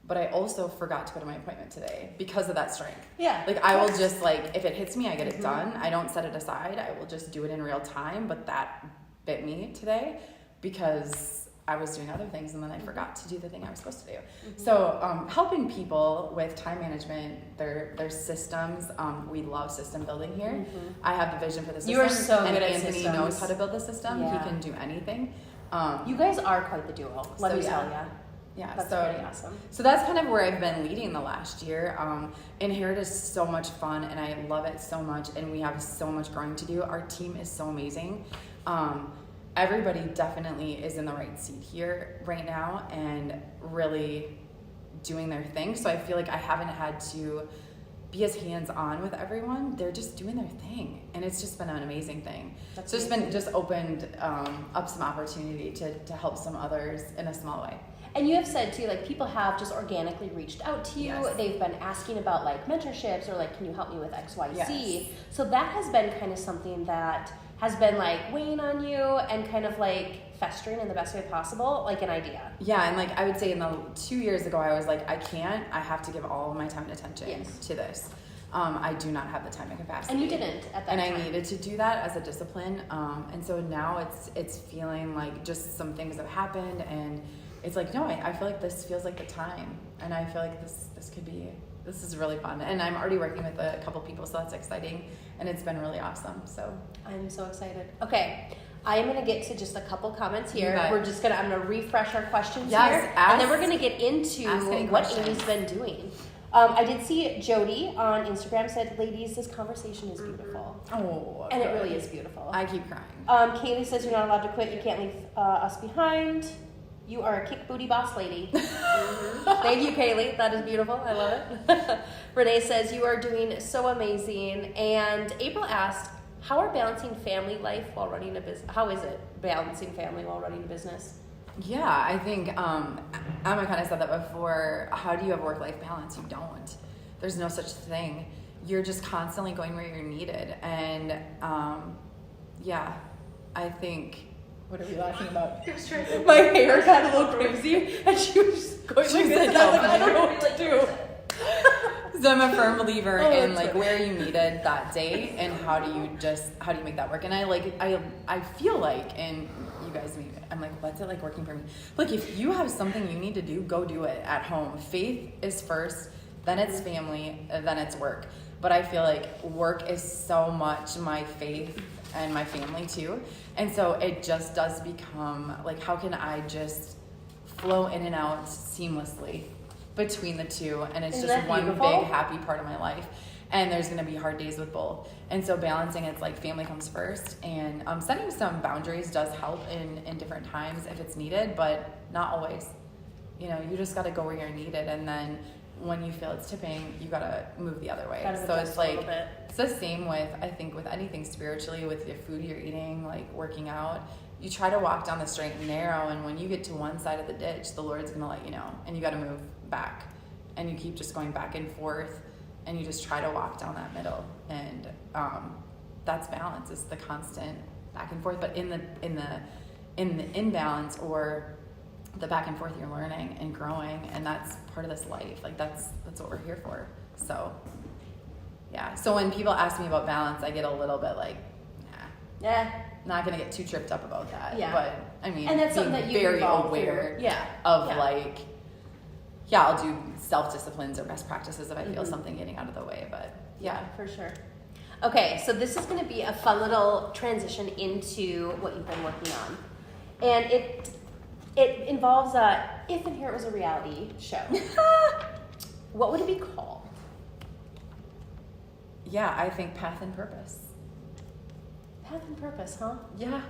but I also forgot to go to my appointment today because of that strength. Yeah. Like, I will just, like, if it hits me, I get it done. I don't set it aside. I will just do it in real time, but that bit me today because I was doing other things and then I forgot to do the thing I was supposed to do. So helping people with time management, their systems, we love system building here. I have the vision for the system. You are so and good at Anthony systems. knows how to build the system. Yeah. He can do anything. You guys are quite the duo. Let So, me yeah. tell ya. Yeah, That's so pretty awesome. So that's kind of where I've been leading the last year. Inherit is so much fun and I love it so much, and we have so much growing to do. Our team is so amazing. Everybody definitely is in the right seat here right now and really doing their thing. So I feel like I haven't had to be as hands-on with everyone. They're just doing their thing, and it's just been an amazing thing. That's so it's amazing. been just opened up some opportunity to help some others in a small way. And you have said too, like people have just organically reached out to you. Yes. They've been asking about like mentorships or like, can you help me with X, Y, Z? Yes. So that has been kind of something that has been like weighing on you and kind of like festering in the best way possible, like an idea. Yeah, and like I would say 2 years ago, I was like, I have to give all of my time and attention Yes. to this. I do not have the time and capacity. And you didn't at that and time. I needed to do that as a discipline. And so now it's feeling like just some things have happened, and it's like, no, I feel like this feels like the time, and I feel like this is really fun, and I'm already working with a couple people, so that's exciting, and it's been really awesome. So I'm so excited. Okay, I am gonna get to just a couple comments here. You bet. I'm gonna refresh our questions Yes, here, ask- and then we're gonna get into ask any what questions. Amy's been doing. I did see Jody on Instagram said, "Ladies, this conversation is beautiful," and it really is beautiful. I keep crying. Kaylee says, "You're not allowed to quit. You can't leave us behind. You are a kick booty boss lady." Thank you, Kaylee. That is beautiful. I love it. Renee says, "You are doing so amazing." And April asked, "How are balancing family life while running a business? How is it balancing family while running a business?" Yeah, I think Emma kind of said that before. How do you have work-life balance? You don't. There's no such thing. You're just constantly going where you're needed. And yeah, I think. What are we laughing about? My hair got a little crazy, and she was just going like this. And I was like, I don't know what to do. So I'm a firm believer Oh, in that's like where you needed that day and how do you make that work. And I feel like, and you guys meet, I'm like, what's it like working for me? Like if you have something you need to do, go do it at home. Faith is first, then it's family, then it's work. But I feel like work is so much my faith and my family too. And so it just does become like, how can I just flow in and out seamlessly between the two? And it's Isn't just that one beautiful? big happy part of my life. And there's going to be hard days with both. And so balancing, it's like family comes first, and setting some boundaries does help in different times if it's needed, but not always. You just got to go where you're needed. And then when you feel it's tipping, you gotta move the other way. Gotta So adjust it's a little like, bit. it's the same with, I think, with anything spiritually, with the food you're eating, like working out. You try to walk down the straight and narrow, and when you get to one side of the ditch, the Lord's gonna let you know, and you gotta move back. And you keep just going back and forth, and you just try to walk down that middle. And that's balance, is the constant back and forth. But in the imbalance, or the back and forth, you're learning and growing, and that's part of this life. Like that's what we're here for. So yeah. So when people ask me about balance, I get a little bit like, Yeah. not gonna get too tripped up about that. Yeah. But I mean, And that's being something that you very evolve aware through. Yeah. of Yeah. like, yeah, I'll do self-disciplines or best practices if I feel Mhm. something getting out of the way. But yeah. For sure. Okay, so this is going to be a fun little transition into what you've been working on, and it involves if and here it was a reality show. What would it be called? Yeah, I think path and purpose. Path and Purpose, huh? Yeah.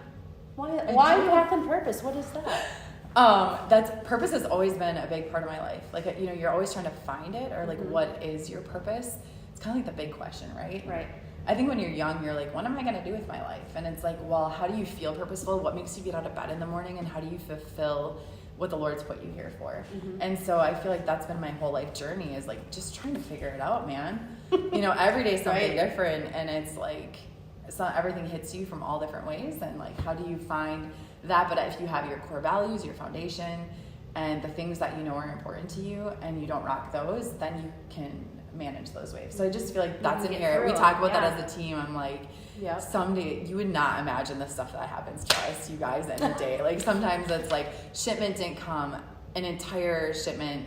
Why do. Path and Purpose? What is that? That's purpose has always been a big part of my life. Like, you know, you're always trying to find it, or like, Mhm. what is your purpose? It's kind of like the big question, right? Right. I think when you're young, you're like, what am I going to do with my life? And it's like, well, how do you feel purposeful? What makes you get out of bed in the morning? And how do you fulfill what the Lord's put you here for? Mhm. And so I feel like that's been my whole life journey, is like just trying to figure it out, man. You know, every day something Right. different, and it's like, it's not everything hits you from all different ways. And like, how do you find that? But if you have your core values, your foundation, and the things that you know are important to you, and you don't rock those, then you can manage those waves. So I just feel like that's can get inherent. We through talk it, about yeah. that as a team. I'm like, Yeah. someday you would not imagine the stuff that happens to us, you guys, in a day. Like sometimes it's like shipment didn't come, an entire shipment.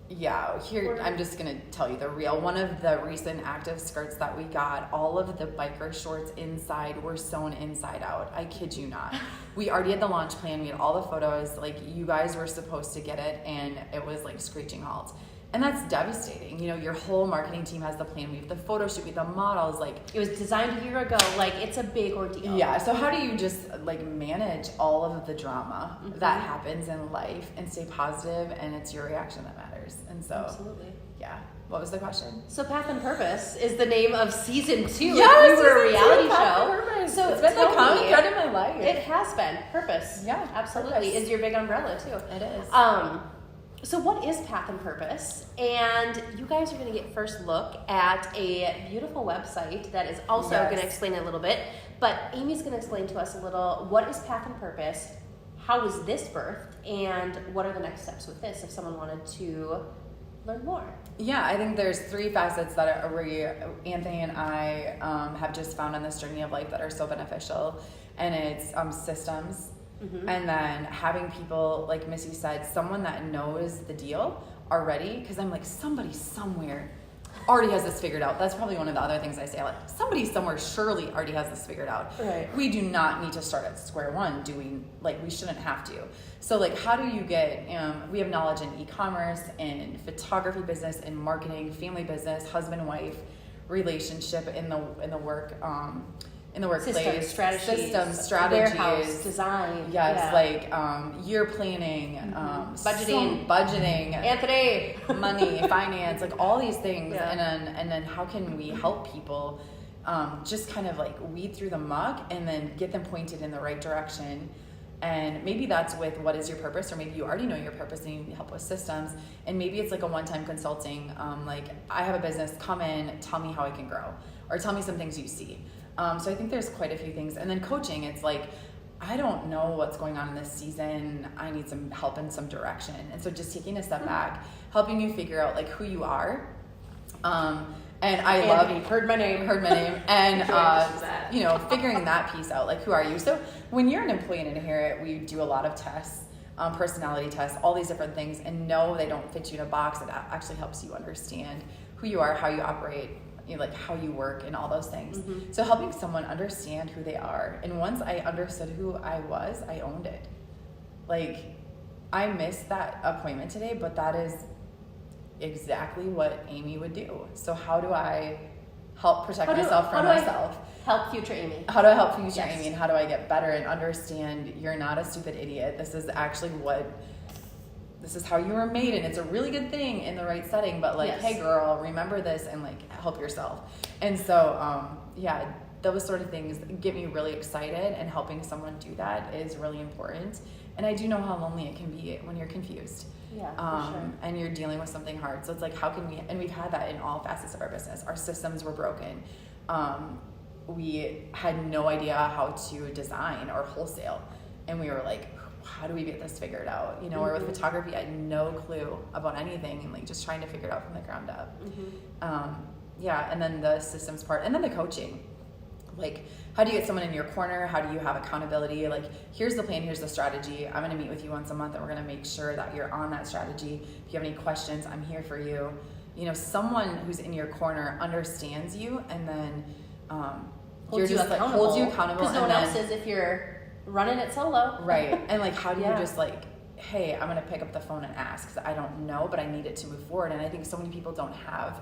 Yeah, here I'm just gonna tell you the real one of the recent active skirts that we got. All of the biker shorts inside were sewn inside out. I kid you not. We already had the launch plan. We had all the photos. Like, you guys were supposed to get it, and it was like screeching halt. And that's devastating. You know, your whole marketing team has the plan. We have the photo shoot, we have the models. Like, It was designed a year ago. Like, it's a big ordeal. yeah. So how do you just like manage all of the drama Mhm. that happens in life and stay positive? And it's your reaction that matters. And so, Absolutely. yeah. What was the question? So Path and Purpose is the name of season 2. Yes, You were a season reality 2, Path and show. Purpose. So It's been the tell common me, thread in my life. It has been purpose. Yeah, Absolutely. purpose. Is your big umbrella too. It is. So what is Path and Purpose? And you guys are going to get first look at a beautiful website that is also Yes. going to explain it a little bit. But Amy's going to explain to us a little, what is Path and Purpose? How was this birthed? And what are the next steps with this if someone wanted to learn more? Yeah, I think there's 3 facets that Anthony and I have just found on this journey of life that are so beneficial. And it's systems. Mm-hmm. And then having people, like Missy said, someone that knows the deal already. Because I'm like, somebody somewhere already has this figured out. That's probably one of the other things I say. Like, somebody somewhere surely already has this figured out. Right. We do not need to start at square one, do we? Like, we shouldn't have to. So, like, how do you get, we have knowledge in e-commerce, in photography business, in marketing, family business, husband, wife, relationship, in the work, in the workplace. Systems, strategies. Warehouse, design. Yes, yeah. like year planning, budgeting, Anthony. money, finance, like all these things. Yeah. And then how can we help people just kind of like weed through the muck and then get them pointed in the right direction. And maybe that's with what is your purpose, or maybe you already know your purpose and you need help with systems. And maybe it's like a one-time consulting, like, I have a business, come in, tell me how I can grow, or tell me some things you see. So I think there's quite a few things. And then coaching, it's like, I don't know what's going on in this season. I need some help in some direction. And so just taking a step back, helping you figure out like who you are. And I Anthony, love heard my name. And you know, figuring that piece out, like, who are you? So when you're an employee in Inherit, we do a lot of tests, personality tests, all these different things, and no, they don't fit you in a box. It actually helps you understand who you are, how you operate, you know, like how you work and all those things. Mm-hmm. So helping someone understand who they are. And once I understood who I was, I owned it. Like, I missed that appointment today, but that is exactly what Amy would do. So how do I help protect myself from myself? Help future Amy. How do I help future Yes. Amy, and how do I get better and understand you're not a stupid idiot? This is actually what this is how you were made, and it's a really good thing in the right setting, but like, Yes. hey girl, remember this and like help yourself. And so, yeah, those sort of things get me really excited, and helping someone do that is really important. And I do know how lonely it can be when you're confused. Yeah, for sure. And you're dealing with something hard. So it's like, how can we, and we've had that in all facets of our business. Our systems were broken. We had no idea how to design or wholesale. And we were like, how do we get this figured out? You know, or with photography, I had no clue about anything, and like just trying to figure it out from the ground up. Yeah, and then the systems part, and then the coaching. Like, how do you get someone in your corner? How do you have accountability? Like, here's the plan, here's the strategy. I'm going to meet with you once a month, and we're going to make sure that you're on that strategy. If you have any questions, I'm here for you. You know, someone who's in your corner understands you, and then Holds you accountable. Holds you accountable. Because no one else is if you're running it solo. Right. And like, how do you just like, hey, I'm going to pick up the phone and ask, because I don't know, but I need it to move forward. And I think so many people don't have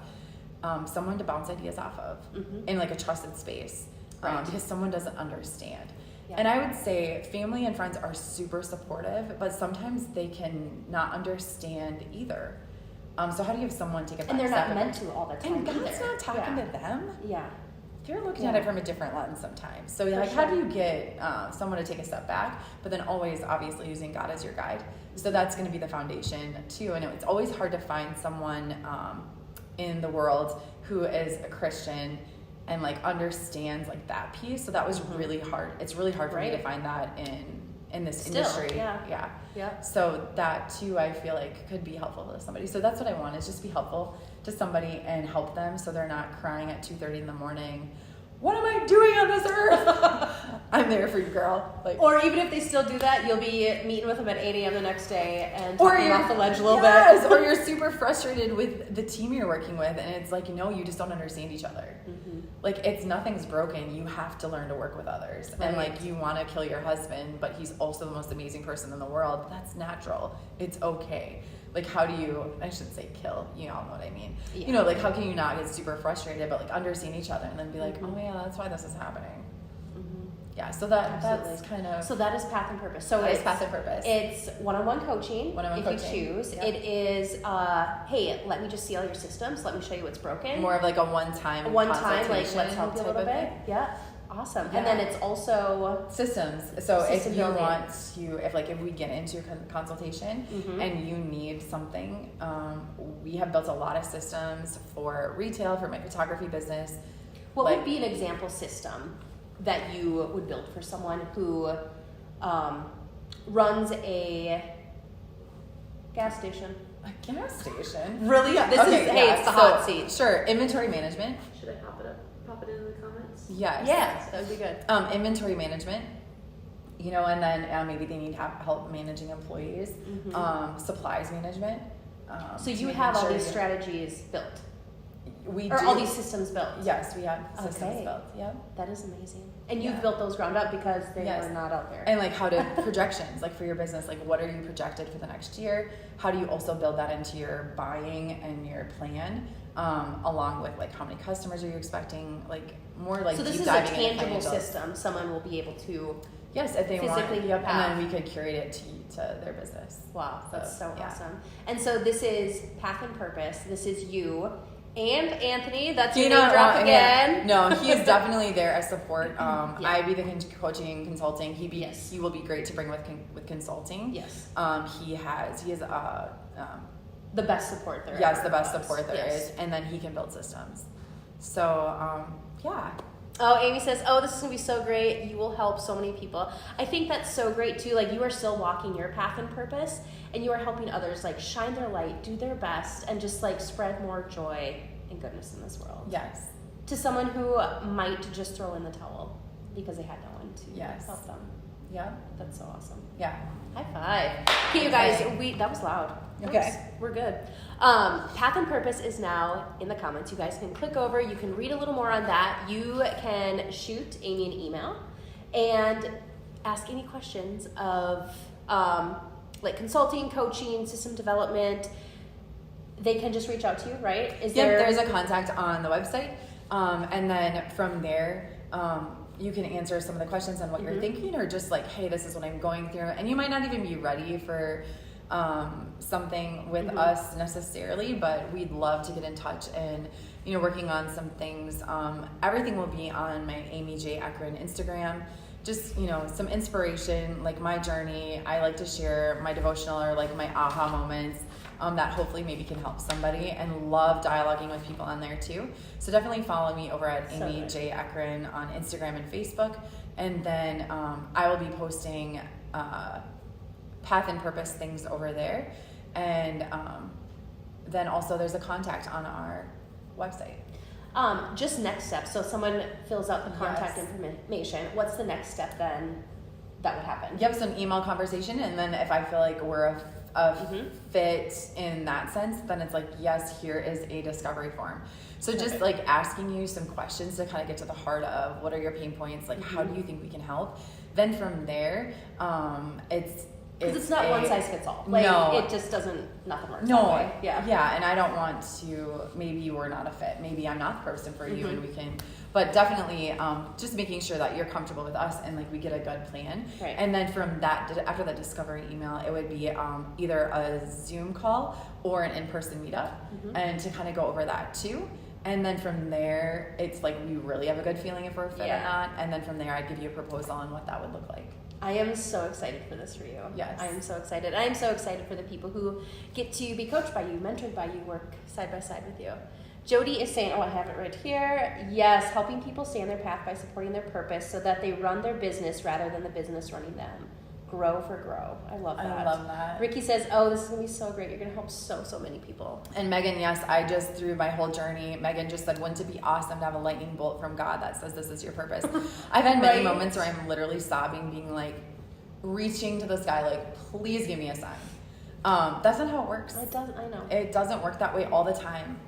someone to bounce ideas off of in like a trusted space. Because someone doesn't understand. Yeah. And I would say family and friends are super supportive, but sometimes they can not understand either. So how do you have someone take a back And they're step not meant to all the time and God's either. not talking to them. Yeah. They're looking at it from a different lens sometimes. So like, how do you get someone to take a step back, but then always obviously using God as your guide? So that's going to be the foundation too. And it's always hard to find someone in the world who is a Christian and like understands like that piece. So that was really hard. It's really hard for me to find that in this industry. Yeah. So that too, I feel like could be helpful to somebody. So that's what I want, is just be helpful to somebody and help them, so they're not crying at 2:30 in the morning. What am I doing on this earth? I'm there for you, girl. Like, or even if they still do that, you'll be meeting with them at 8 a.m. the next day and talking off the ledge a little bit. Or you're super frustrated with the team you're working with, and it's like, you just don't understand each other. Like, nothing's broken. You have to learn to work with others. Right. And like, you want to kill your husband, but he's also the most amazing person in the world. That's natural. It's okay. Like, how do you, I shouldn't say kill, you all know what I mean. Yeah. Like, how can you not get super frustrated, but like understand each other and then be like, oh yeah, that's why this is happening. Yeah, so that's kind of. So that is Path and Purpose. So it's Path and Purpose. It's one-on-one coaching. You choose. Yep. It is, hey, let me just see all your systems. Let me show you what's broken. More of like a one-time like let's help you a little bit. Thing. Yeah. Awesome. Yeah. And then it's also systems. So if you building. want to, if we get into consultation and you need something, we have built a lot of systems for retail, for my photography business. What would be an example system that you would build for someone who runs a gas station? A gas station? Really? Yeah. It's the hot seat. Sure. Inventory management. Should I pop it in the comments? Yes. Yes, that would be good. Inventory management. And then maybe they need help managing employees. Supplies management. So you have all these strategies built. We or do. all these systems built. Yes, we have systems built. Yep. That is amazing. And you've built those ground up because they were not out there. And like, how to projections, like for your business, like what are you projected for the next year? How do you also build that into your buying and your plan, along with like how many customers are you expecting? Like more like so this deep is a diving tangible system. Someone will be able to. Yes, if they physically want. Yep. And then we could curate it to their business. Wow, that's so awesome. And so this is Path and Purpose. This is you. And Anthony, that's your name drop again. No, he is definitely there as support. I be the coaching and consulting. He will be great to bring with consulting. Yes. He is the best support there. Yes, the best support there is, and then he can build systems. So yeah. Oh, Amy says, this is going to be so great. You will help so many people. I think that's so great, too. Like, you are still walking your path and purpose, and you are helping others, like, shine their light, do their best, and just, like, spread more joy and goodness in this world. Yes. To someone who might just throw in the towel because they had no one to help them. Yeah. That's so awesome. Yeah. High five. Okay, you guys, that was loud. Okay. Oops, we're good. Path and Purpose is now in the comments. You guys can click over. You can read a little more on that. You can shoot Amy an email and ask any questions of like consulting, coaching, system development. They can just reach out to you, right? There's a contact on the website. And then from there, you can answer some of the questions on what you're thinking, or just like, hey, this is what I'm going through. And you might not even be ready for something with us necessarily, but we'd love to get in touch and, working on some things. Everything will be on my Amy J. Ekren Instagram. Just, some inspiration, like my journey. I like to share my devotional or like my aha moments that hopefully maybe can help somebody, and love dialoguing with people on there too. So definitely follow me over at Amy J. Ekren on Instagram and Facebook. And then I will be posting path and purpose things over there. And then also there's a contact on our website. Just next step. So someone fills out the contact information. What's the next step then that would happen? You have some email conversation, and then if I feel like we're a fit in that sense, then it's like, yes, here is a discovery form. So just like asking you some questions to kind of get to the heart of what are your pain points, like how do you think we can help? Then from there, it's not one size fits all. Like, no, it just doesn't, nothing works no, that way. Yeah, and I don't want to, maybe we're not a fit, maybe I'm not the person for you, and we can, but definitely just making sure that you're comfortable with us and like we get a good plan. Right. And then from that, after the discovery email, it would be either a Zoom call or an in-person meetup, and to kind of go over that too. And then from there, it's like we really have a good feeling if we're a fit or not. And then from there, I'd give you a proposal on what that would look like. I am so excited for this for you. Yes. I am so excited. I am so excited for the people who get to be coached by you, mentored by you, work side by side with you. Jody is saying, I have it right here. Yes, helping people stay on their path by supporting their purpose so that they run their business rather than the business running them. Grow for grow. I love that. I love that. Ricky says, this is going to be so great. You're going to help so many people. And Megan, yes, I just, through my whole journey, Megan just said, wouldn't it be awesome to have a lightning bolt from God that says this is your purpose? I've had many moments where I'm literally sobbing, being like, reaching to the sky, like, please give me a sign. That's not how it works. It doesn't, I know. It doesn't work that way all the time.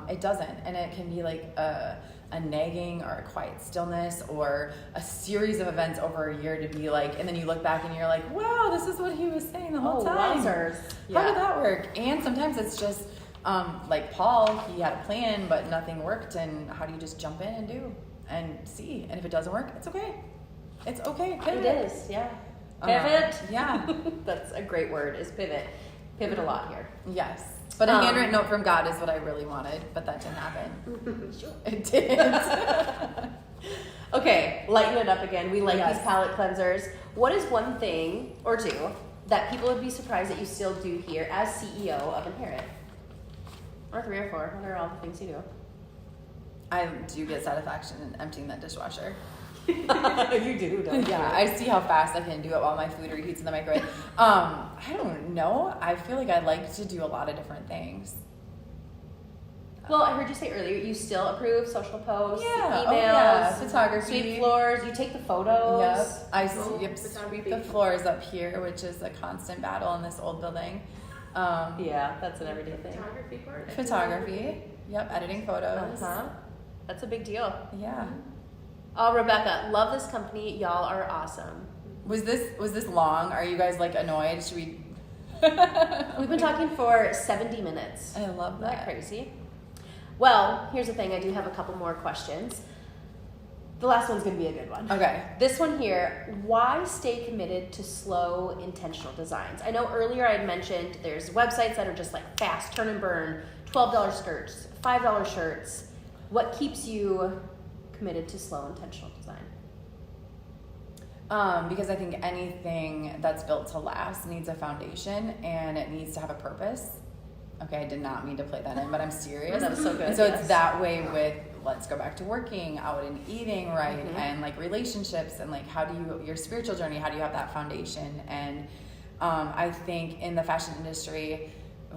It doesn't. And it can be like a nagging or a quiet stillness or a series of events over a year to be like, and then you look back and you're like, wow, this is what he was saying the whole time. Wowzers. How did that work? And sometimes it's just like Paul, he had a plan, but nothing worked. And how do you just jump in and do and see? And if it doesn't work, it's okay. It's okay. Pivot. It is, yeah. Pivot? Yeah. That's a great word, is pivot. Pivot a lot here. Yes. But a handwritten note from God is what I really wanted, but that didn't happen. It didn't. Okay, lighten it up again. We like these palate cleansers. What is one thing or two that people would be surprised that you still do here as CEO of Inherit? Or 3 or 4. What are all the things you do? I do get satisfaction in emptying that dishwasher. You do, don't you? Yeah, I see how fast I can do it while my food reheats in the microwave. I don't know. I feel like I like to do a lot of different things. Well, I heard you say earlier you still approve social posts, emails, photography, sweep floors. You take the photos. Yep, I sweep the floors up here, which is a constant battle in this old building. Yeah, that's an everyday thing. Photography part. Photography. Yep, editing photos. That's a big deal. Yeah. Oh, Rebecca, love this company. Y'all are awesome. Was this long? Are you guys like annoyed? Should we? We've been talking for 70 minutes. I love that. Isn't that crazy? Well, here's the thing. I do have a couple more questions. The last one's going to be a good one. Okay. This one here, why stay committed to slow, intentional designs? I know earlier I had mentioned there's websites that are just like fast, turn and burn, $12 skirts, $5 shirts. What keeps you committed to slow, intentional design? Because I think anything that's built to last needs a foundation and it needs to have a purpose. Okay, I did not mean to play that in, but I'm serious. That was so good. And so it's that way with let's go back to working out and eating right, and like relationships and like how do you, your spiritual journey, how do you have that foundation? And I think in the fashion industry,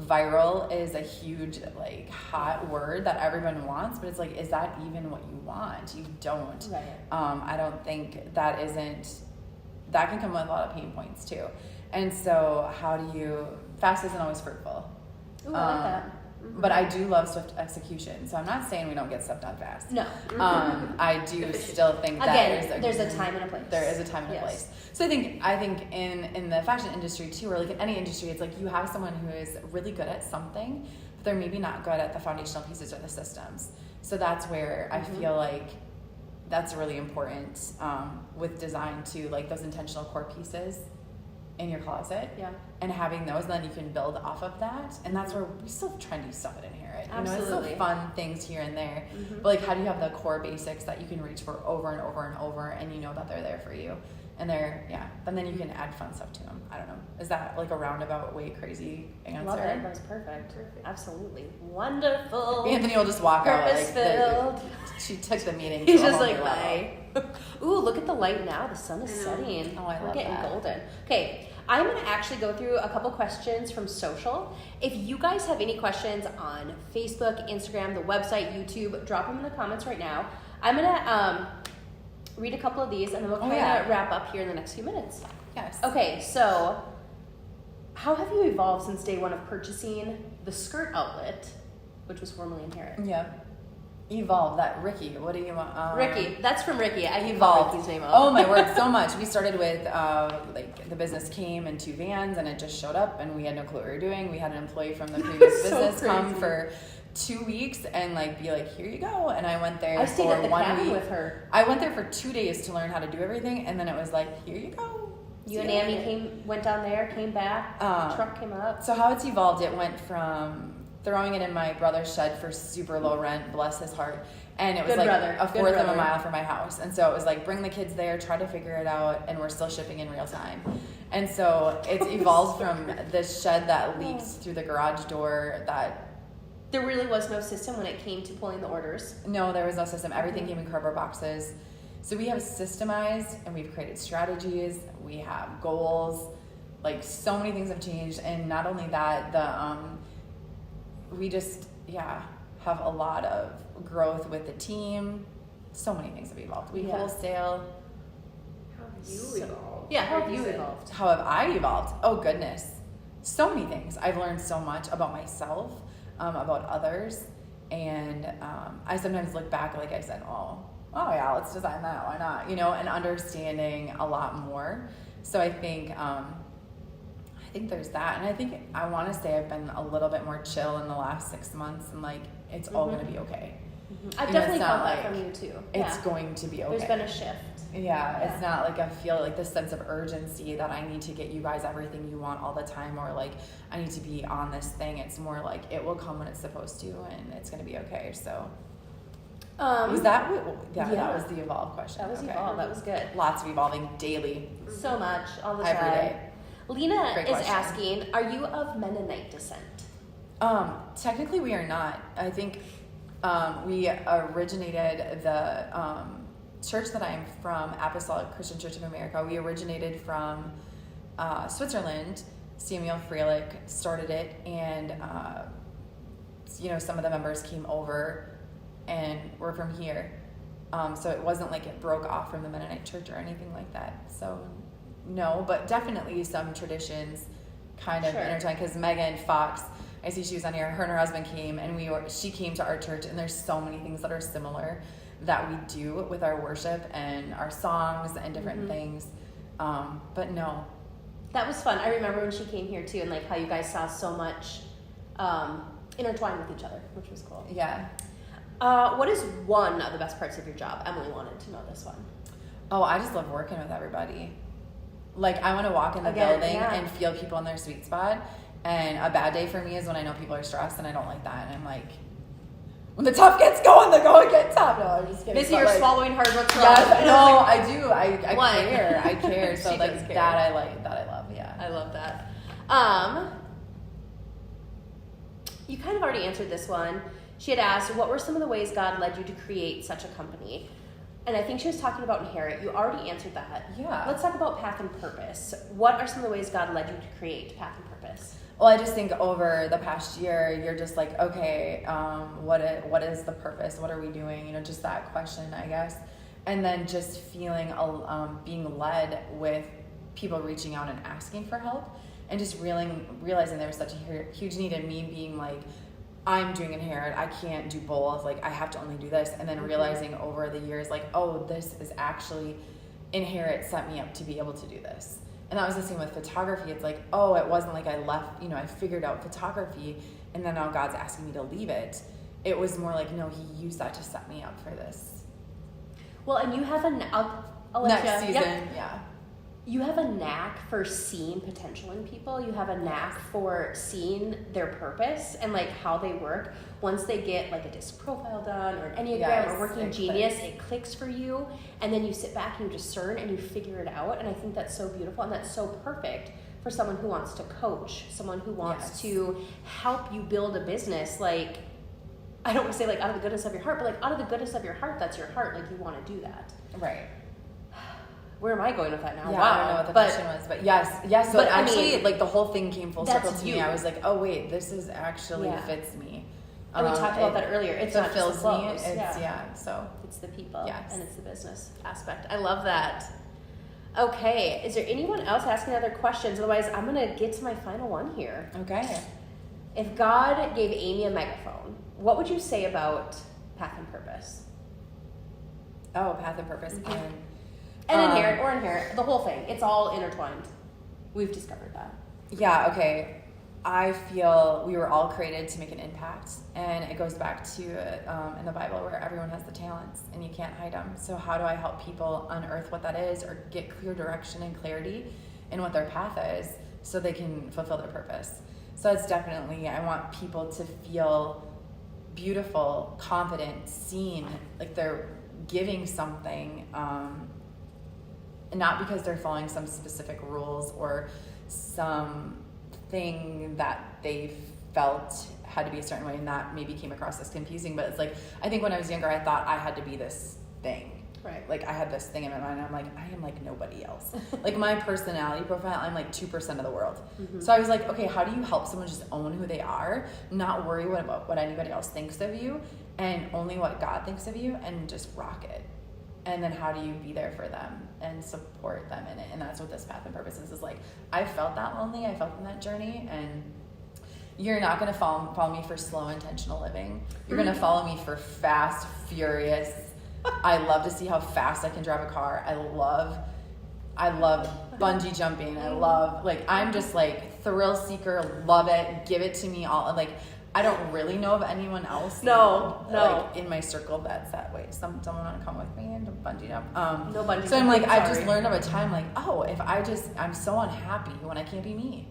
viral is a huge like hot word that everyone wants, but it's like, is that even what you want? You don't. Right. I don't think that can come with a lot of pain points too. And so how do you, fast isn't always fruitful. Ooh, I like that. But I do love swift execution. So I'm not saying we don't get stuff done fast. No. I do still think that there's a time and a place. There is a time and a place. So I think in the fashion industry too, or like in any industry, it's like you have someone who is really good at something, but they're maybe not good at the foundational pieces or the systems. So that's where I feel like that's really important with design too, like those intentional core pieces in your closet. Yeah. And having those, then you can build off of that. And that's where we still have trendy stuff at Inherit. You know, it's Absolutely. still fun things here and there. Mhm. But like, how do you have the core basics that you can reach for over and over and over, and you know that they're there for you? And they're, yeah. But then you can add fun stuff to them. I don't know. Is that like a roundabout way crazy answer? Love it. That was perfect. Absolutely. Wonderful. Anthony will just walk out like Purpose-filled. she took the meeting. He's to a just whole like, new level. bye. Ooh, look at the light now. The sun is I know. setting. Oh, I We're love getting that. golden. Okay, I'm going to actually go through a couple questions from social. If you guys have any questions on Facebook, Instagram, the website, YouTube, drop them in the comments right now. I'm going to read a couple of these, and then we'll kind of wrap up here in the next few minutes. Yes. Okay, so how have you evolved since day one of purchasing the skirt outlet, which was formerly Inherit? Yeah. Evolve. That Ricky. What do you want? Ricky. That's from Ricky. I can Evolve. call Ricky's name out. Oh my word, so much. We started with like the business came in 2 vans, and it just showed up, and we had no clue what we were doing. We had an employee from the previous So business come crazy. for 2 weeks and like be like, here you go. And I went there I stayed for at the 1 cabin week. with her. I went there for 2 days to learn how to do everything, and then it was like, here you go. You See and you Amy later. went down there, came back, truck came up. So how it's evolved, it went from throwing it in my brother's shed for super low rent, bless his heart, and it was Good like brother. a Good fourth of a brother. mile from my house. And so it was like, bring the kids there, try to figure it out, and we're still shipping in real time. And so it's evolved from this shed that leaks through the garage door that, There really was no system when it came to pulling the orders. no, there was no system. Everything came in cardboard boxes. So we have systemized, and we've created strategies. We have goals. Like, so many things have changed. And not only that, we just, have a lot of growth with the team. So many things have evolved. We wholesale. How have you So- evolved? Yeah, how Like have you said. evolved? How have I evolved? Oh, goodness. So many things. I've learned so much about myself, about others. And I sometimes look back, like I said, oh yeah, let's design that. Why not? You know, and understanding a lot more. So I think there's that. And I think I want to say I've been a little bit more chill in the last 6 months, and like, it's all going to be okay. I've You know, definitely it's felt not that like- from you too. It's going to be okay. There's been a shift. Yeah, it's not like I feel like this sense of urgency that I need to get you guys everything you want all the time, or like I need to be on this thing. It's more like it will come when it's supposed to, and it's going to be okay. So was that that was the evolve question. That was Okay. evolved. That was good. Lots of evolving daily. So much all the Every time. day. Lena Great is question. asking, are you of Mennonite descent? Technically we are not. I think we originated the church that I'm from, Apostolic Christian Church of America. We originated from Switzerland. Samuel Freilich started it, and some of the members came over and were from here. So it wasn't like it broke off from the Mennonite church or anything like that. So no, but definitely some traditions kind of intertwined, because Megan Fox, I see she was on here, her and her husband came, and she came to our church, and there's so many things that are similar that we do with our worship and our songs and different things. But no. That was fun. I remember when she came here too, and like how you guys saw so much intertwined with each other, which was cool. Yeah. What is one of the best parts of your job? Emily wanted to know this one. Oh, I just love working with everybody. Like, I want to walk in the Again, building yeah. and feel people in their sweet spot. And a bad day for me is when I know people are stressed, and I don't like that. And I'm like, when the tough gets going, the going gets tough. No, I'm just kidding. Missy, But, you're like, swallowing hard work. Yes, no, I do. I What? care. I care. So She like does care. that I like. That I love. Yeah. I love that. You kind of already answered this one. She had asked, what were some of the ways God led you to create such a company? And I think she was talking about Inherit. You already answered that. Yeah. Let's talk about Path and Purpose. What are some of the ways God led you to create Path and Purpose? Well, I just think over the past year, you're just like, okay, what is the purpose? What are we doing? You know, just that question, I guess. And then just feeling, being led with people reaching out and asking for help, and just realizing there was such a huge need in me being like, I'm doing Inherit, I can't do both, like I have to only do this. And then realizing over the years, like, oh, this is actually, Inherit set me up to be able to do this. And that was the same with photography. It's like, oh, it wasn't like I left, I figured out photography and then now God's asking me to leave it. It was more like, no, he used that to set me up for this. Well, and you have I'll let Next you, season, yep. yeah. you have a knack for seeing potential in people. You have a knack for seeing their purpose and like how they work. Once they get like a disc profile done or an Enneagram or Working Genius, it clicks for you. And then you sit back and you discern and you figure it out. And I think that's so beautiful and that's so perfect for someone who wants to coach, someone who wants to help you build a business. Like, I don't want to say like out of the goodness of your heart, but like out of the goodness of your heart, that's your heart. Like you want to do that. Right. Where am I going with that now? Yeah, Wow. I don't know what the question was, but yes. So but actually, I mean, like the whole thing came full circle to you. me. I was like, oh wait, this is actually fits me. And we talked about that earlier. It's not just the clothes. So it's the people and it's the business aspect. I love that. Okay, is there anyone else asking other questions? Otherwise, I'm gonna get to my final one here. Okay. If God gave Amy a megaphone, what would you say about path and purpose? Oh, path and purpose And inherent, the whole thing. It's all intertwined. We've discovered that. Yeah, okay. I feel we were all created to make an impact, and it goes back to in the Bible where everyone has the talents and you can't hide them. So how do I help people unearth what that is or get clear direction and clarity in what their path is so they can fulfill their purpose? So it's definitely, I want people to feel beautiful, confident, seen, like they're giving something, and not because they're following some specific rules or something that they felt had to be a certain way, and that maybe came across as confusing. But it's like, I think when I was younger, I thought I had to be this thing. Right. Like I had this thing in my mind. I'm like, I am like nobody else. Like my personality profile, I'm like 2% of the world. Mm-hmm. So I was like, okay, how do you help someone just own who they are, not worry about what anybody else thinks of you, and only what God thinks of you, and just rock it? And then how do you be there for them and support them in it? And that's what this path and purpose is like. I felt that lonely. I felt in that journey, and you're not going to follow me for slow, intentional living. You're going to follow me for fast, furious. I love to see how fast I can drive a car. I love bungee jumping. I love, like, I'm just like thrill seeker, love it. Give it to me all. Like, I don't really know of anyone else. No. Like in my circle that's that way. Someone want to come with me and bungee jump. No bungee. So I'm like, I've just learned of a time like, oh, if I'm so unhappy when I can't be me.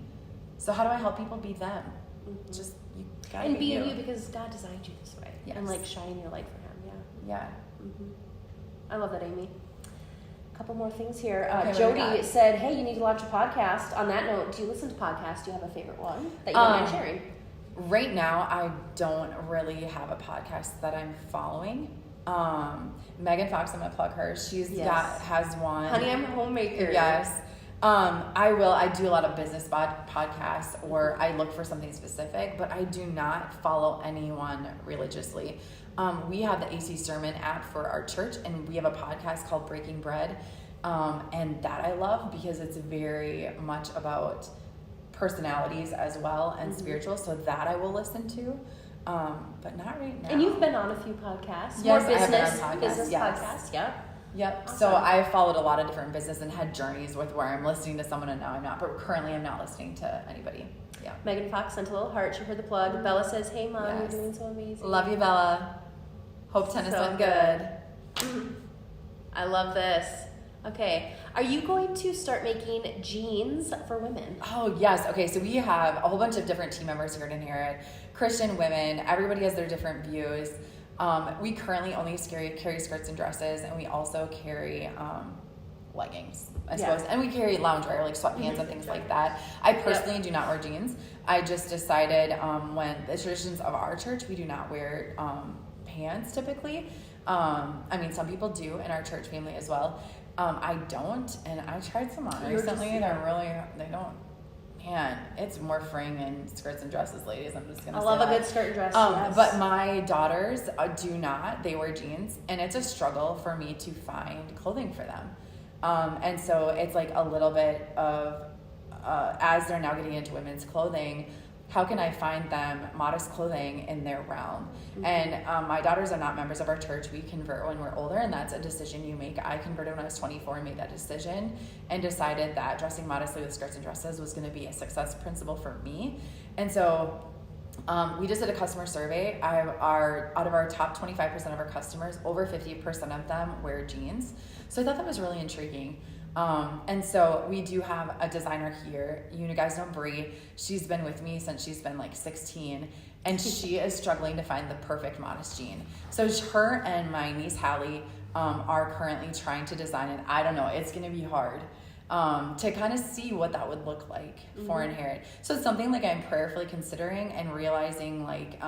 So how do I help people be them? Mm-hmm. Just you gotta and be you because God designed you this way. Yes. And like shining your light for Him. Yeah. Mm-hmm. I love that, Amy. A couple more things here. Okay, Jody said, "Hey, you need to launch a podcast." On that note, do you listen to podcasts? Do you have a favorite one that you don't mind sharing? Right now, I don't really have a podcast that I'm following. Megan Fox, I'm gonna plug her. Has one. Honey, I'm a homemaker. Yes. I do a lot of business podcasts, or I look for something specific, but I do not follow anyone religiously. We have the AC Sermon app for our church, and we have a podcast called Breaking Bread, and that I love because it's very much about personalities as well and spiritual, so that I will listen to, but not right now. And you've been on a few podcasts. Yes, More I have been on business yes. podcasts. Yep. Yep. Awesome. So I followed a lot of different business and had journeys with where I'm listening to someone and now I'm not, but currently I'm not listening to anybody. Yeah. Megan Fox sent a little heart. She heard the plug. Bella says, "Hey, Mom, Yes. you're doing so amazing." Love you, Bella. Hope tennis So went good. I love this. Okay. Are you going to start making jeans for women? Oh, yes. Okay, so we have a whole bunch of different team members here at Inherit. Christian women, everybody has their different views. We currently only carry skirts and dresses, and we also carry leggings, I suppose. And we carry loungewear, like sweatpants and things like that. I personally do not wear jeans. I just decided when the traditions of our church, we do not wear pants typically. I mean, some people do in our church family as well. I don't, and I tried some on recently. They don't. Man, it's more fraying in skirts and dresses, ladies. I'm just gonna say love that. a good skirt and dress. Yes. But my daughters do not. They wear jeans, and it's a struggle for me to find clothing for them. And so it's like a little bit of as they're now getting into women's clothing, how can I find them modest clothing in their realm? Mm-hmm. And my daughters are not members of our church. We convert when we're older, and that's a decision you make. I converted when I was 24 and made that decision and decided that dressing modestly with skirts and dresses was going to be a success principle for me. And so we just did a customer survey. Out of our top 25% of our customers, over 50% of them wear jeans. So I thought that was really intriguing. And so we do have a designer here. You guys know Brie. She's been with me since she's been like 16, and she is struggling to find the perfect modest jean. So her and my niece Hallie are currently trying to design it. I don't know. It's going to be hard to kind of see what that would look like for Inherit. So it's something like I'm prayerfully considering and realizing like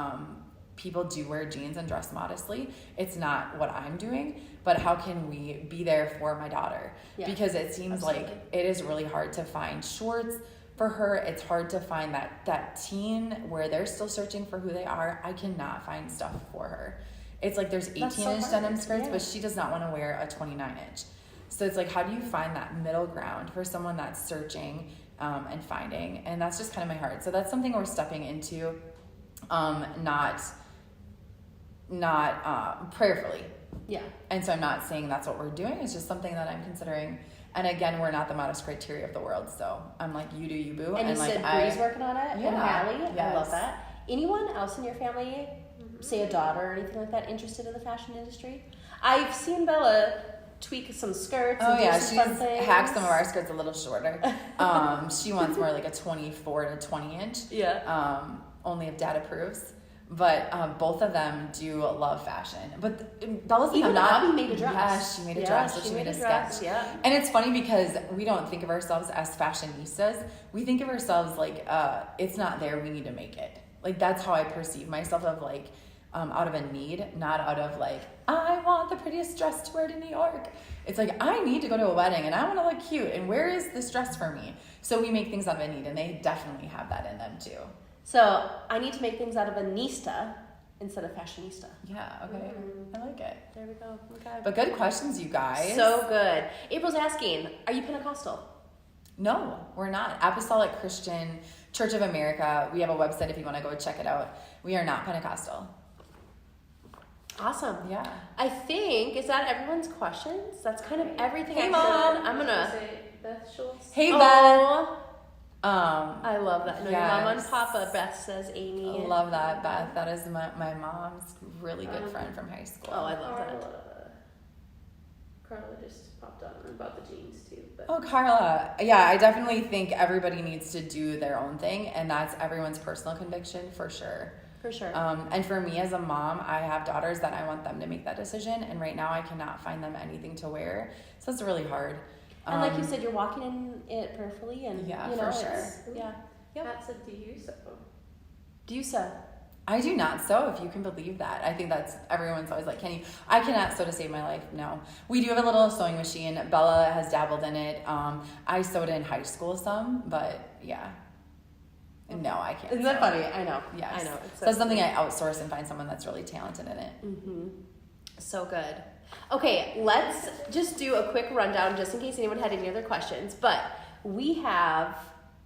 people do wear jeans and dress modestly. It's not what I'm doing, but how can we be there for my daughter? Yeah, because it seems like it is really hard to find shorts for her. It's hard to find that teen where they're still searching for who they are. I cannot find stuff for her. It's like there's 18-inch denim skirts, but she does not want to wear a 29-inch. So it's like, how do you find that middle ground for someone that's searching and finding? And that's just kind of my heart. So that's something we're stepping into, not prayerfully. Yeah. And so I'm not saying that's what we're doing. It's just something that I'm considering. And again, we're not the modest criteria of the world. So I'm like, you do you, boo. And you like, said Bree's working on it, and Hallie. Yes. I love that. Anyone else in your family, say a daughter or anything like that, interested in the fashion industry? I've seen Bella tweak some skirts. Oh and yeah, do some she's fun things. hacked some of our skirts a little shorter. She wants more like a 24 to 20-inch. Yeah. Only if dad approves. But both of them do love fashion. But Bella's Even not. Abby made a dress. Yeah, she made a dress. So she made a dress. sketch. Yeah. And it's funny because we don't think of ourselves as fashionistas. We think of ourselves like it's not there. We need to make it. Like that's how I perceive myself. Of like out of a need, not out of like I want the prettiest dress to wear to New York. It's like I need to go to a wedding and I want to look cute. And where is this dress for me? So we make things out of a need, and they definitely have that in them too. So I need to make things out of a nista instead of fashionista. Yeah, okay. I like it. There we go. Okay. But good questions, you guys. So good. April's asking, are you Pentecostal? No, we're not. Apostolic Christian Church of America. We have a website if you want to go check it out. We are not Pentecostal. Awesome. Yeah. I think, is that everyone's questions? That's kind of everything Hey, I Mom. said. I'm gonna say Beth Schultz. Hey, Beth. Oh, I love that. No, your mom on yes. Papa. Beth says Amy. I love that, Beth. That is my mom's really good friend from high school. Oh, I love that. Carla just popped on about the jeans too. But. Oh, Carla. Yeah, I definitely think everybody needs to do their own thing, and that's everyone's personal conviction for sure. For sure. And for me as a mom, I have daughters that I want them to make that decision, and right now I cannot find them anything to wear, so it's really hard. And like you said, you're walking in it prayerfully, and yeah, you know, for sure. Yeah. Yep. Pat said, "Do you sew?" Do you sew? I do not sew, if you can believe that. I think that's everyone's always like, "Can you?" I cannot sew to save my life. No, we do have a little sewing machine. Bella has dabbled in it. I sewed in high school some, but yeah. No, I can't. Isn't that sew. funny? I know. Yes. I know. It's So that's something I outsource and find someone that's really talented in it. Mm-hmm. So good. Okay, let's just do a quick rundown just in case anyone had any other questions. But we have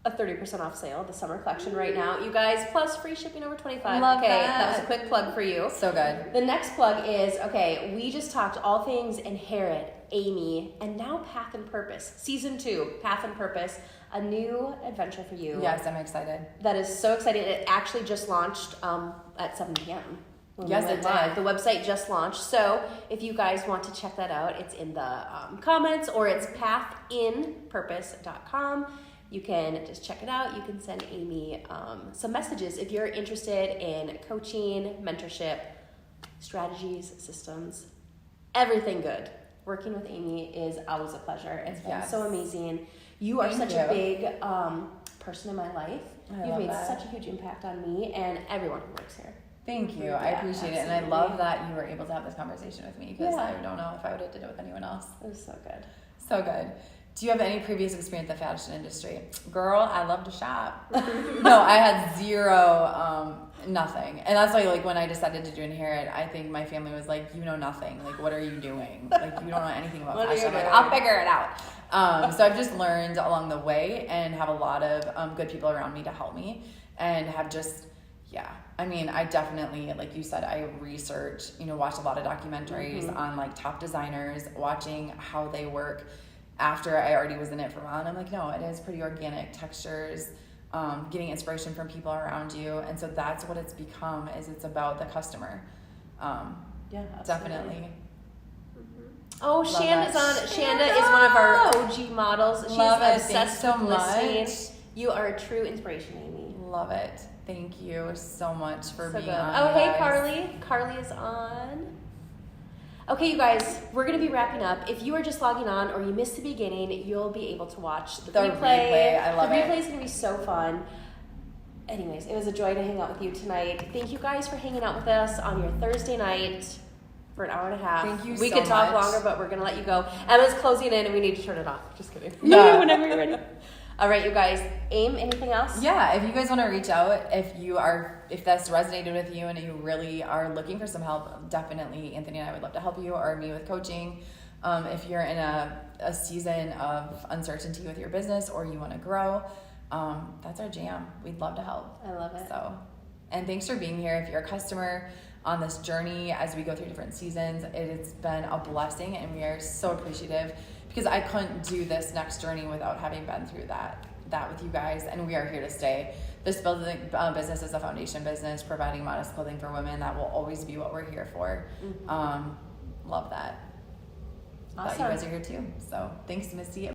a 30% off sale of the summer collection right now, you guys, plus free shipping over $25. Love okay, that. that was a quick plug for you. So good. The next plug is, okay, we just talked all things Inherit, Amy, and now Path and Purpose. Season 2, Path and Purpose, a new adventure for you. Yes, I'm excited. That is so exciting. It actually just launched at 7 p.m. Yes, it did. The website just launched. So if you guys want to check that out, it's in the comments, or it's pathinpurpose.com. You can just check it out. You can send Amy some messages if you're interested in coaching, mentorship, strategies, systems, everything good. Working with Amy is always a pleasure. It's been so amazing. You are such a big person in my life. You've made such a huge impact on me and everyone who works here. Thank you. I appreciate it. And I love that you were able to have this conversation with me, because I don't know if I would have did it with anyone else. It was so good. So good. Do you have any previous experience in the fashion industry? Girl, I love to shop. No, I had zero, nothing. And that's why, like, when I decided to do Inherit, I think my family was like, you know nothing. Like, what are you doing? Like, you don't know anything about fashion. I'm like, I'll figure it out. So I've just learned along the way and have a lot of good people around me to help me, and have just, I mean, I definitely, like you said, I research, watch a lot of documentaries on like top designers, watching how they work after I already was in it for a while. And I'm like, no, it is pretty organic textures, getting inspiration from people around you. And so that's what it's become, is it's about the customer. Yeah, absolutely. Definitely. Oh, Love Shanda's it. on. Shanda is one of our OG models. She's Love it. obsessed Thanks so with listening. much. You are a true inspiration, Amy. Love it. Thank you so much for So being good. on. Oh, hey, guys. Carly. Carly is on. Okay, you guys, we're going to be wrapping up. If you are just logging on or you missed the beginning, you'll be able to watch the replay. I love the it. replay is going to be so fun. Anyways, it was a joy to hang out with you tonight. Thank you guys for hanging out with us on your Thursday night for an hour and a half. Thank you We so could talk much. longer, but we're going to let you go. Emma's closing in and we need to turn it off. Just kidding. Yeah. Whenever you're ready. All right, you guys. Aim, anything else? Yeah, if you guys want to reach out, if this resonated with you and you really are looking for some help, definitely Anthony and I would love to help you, or me with coaching. If you're in a season of uncertainty with your business or you want to grow, that's our jam. We'd love to help. I love it. So, and thanks for being here. If you're a customer on this journey as we go through different seasons, it's been a blessing and we are so appreciative, because I couldn't do this next journey without having been through that with you guys, and we are here to stay. This business is a foundation business, providing modest clothing for women. That will always be what we're here for. Mm-hmm. Love that. Awesome. That you guys are here too. So thanks, Missy.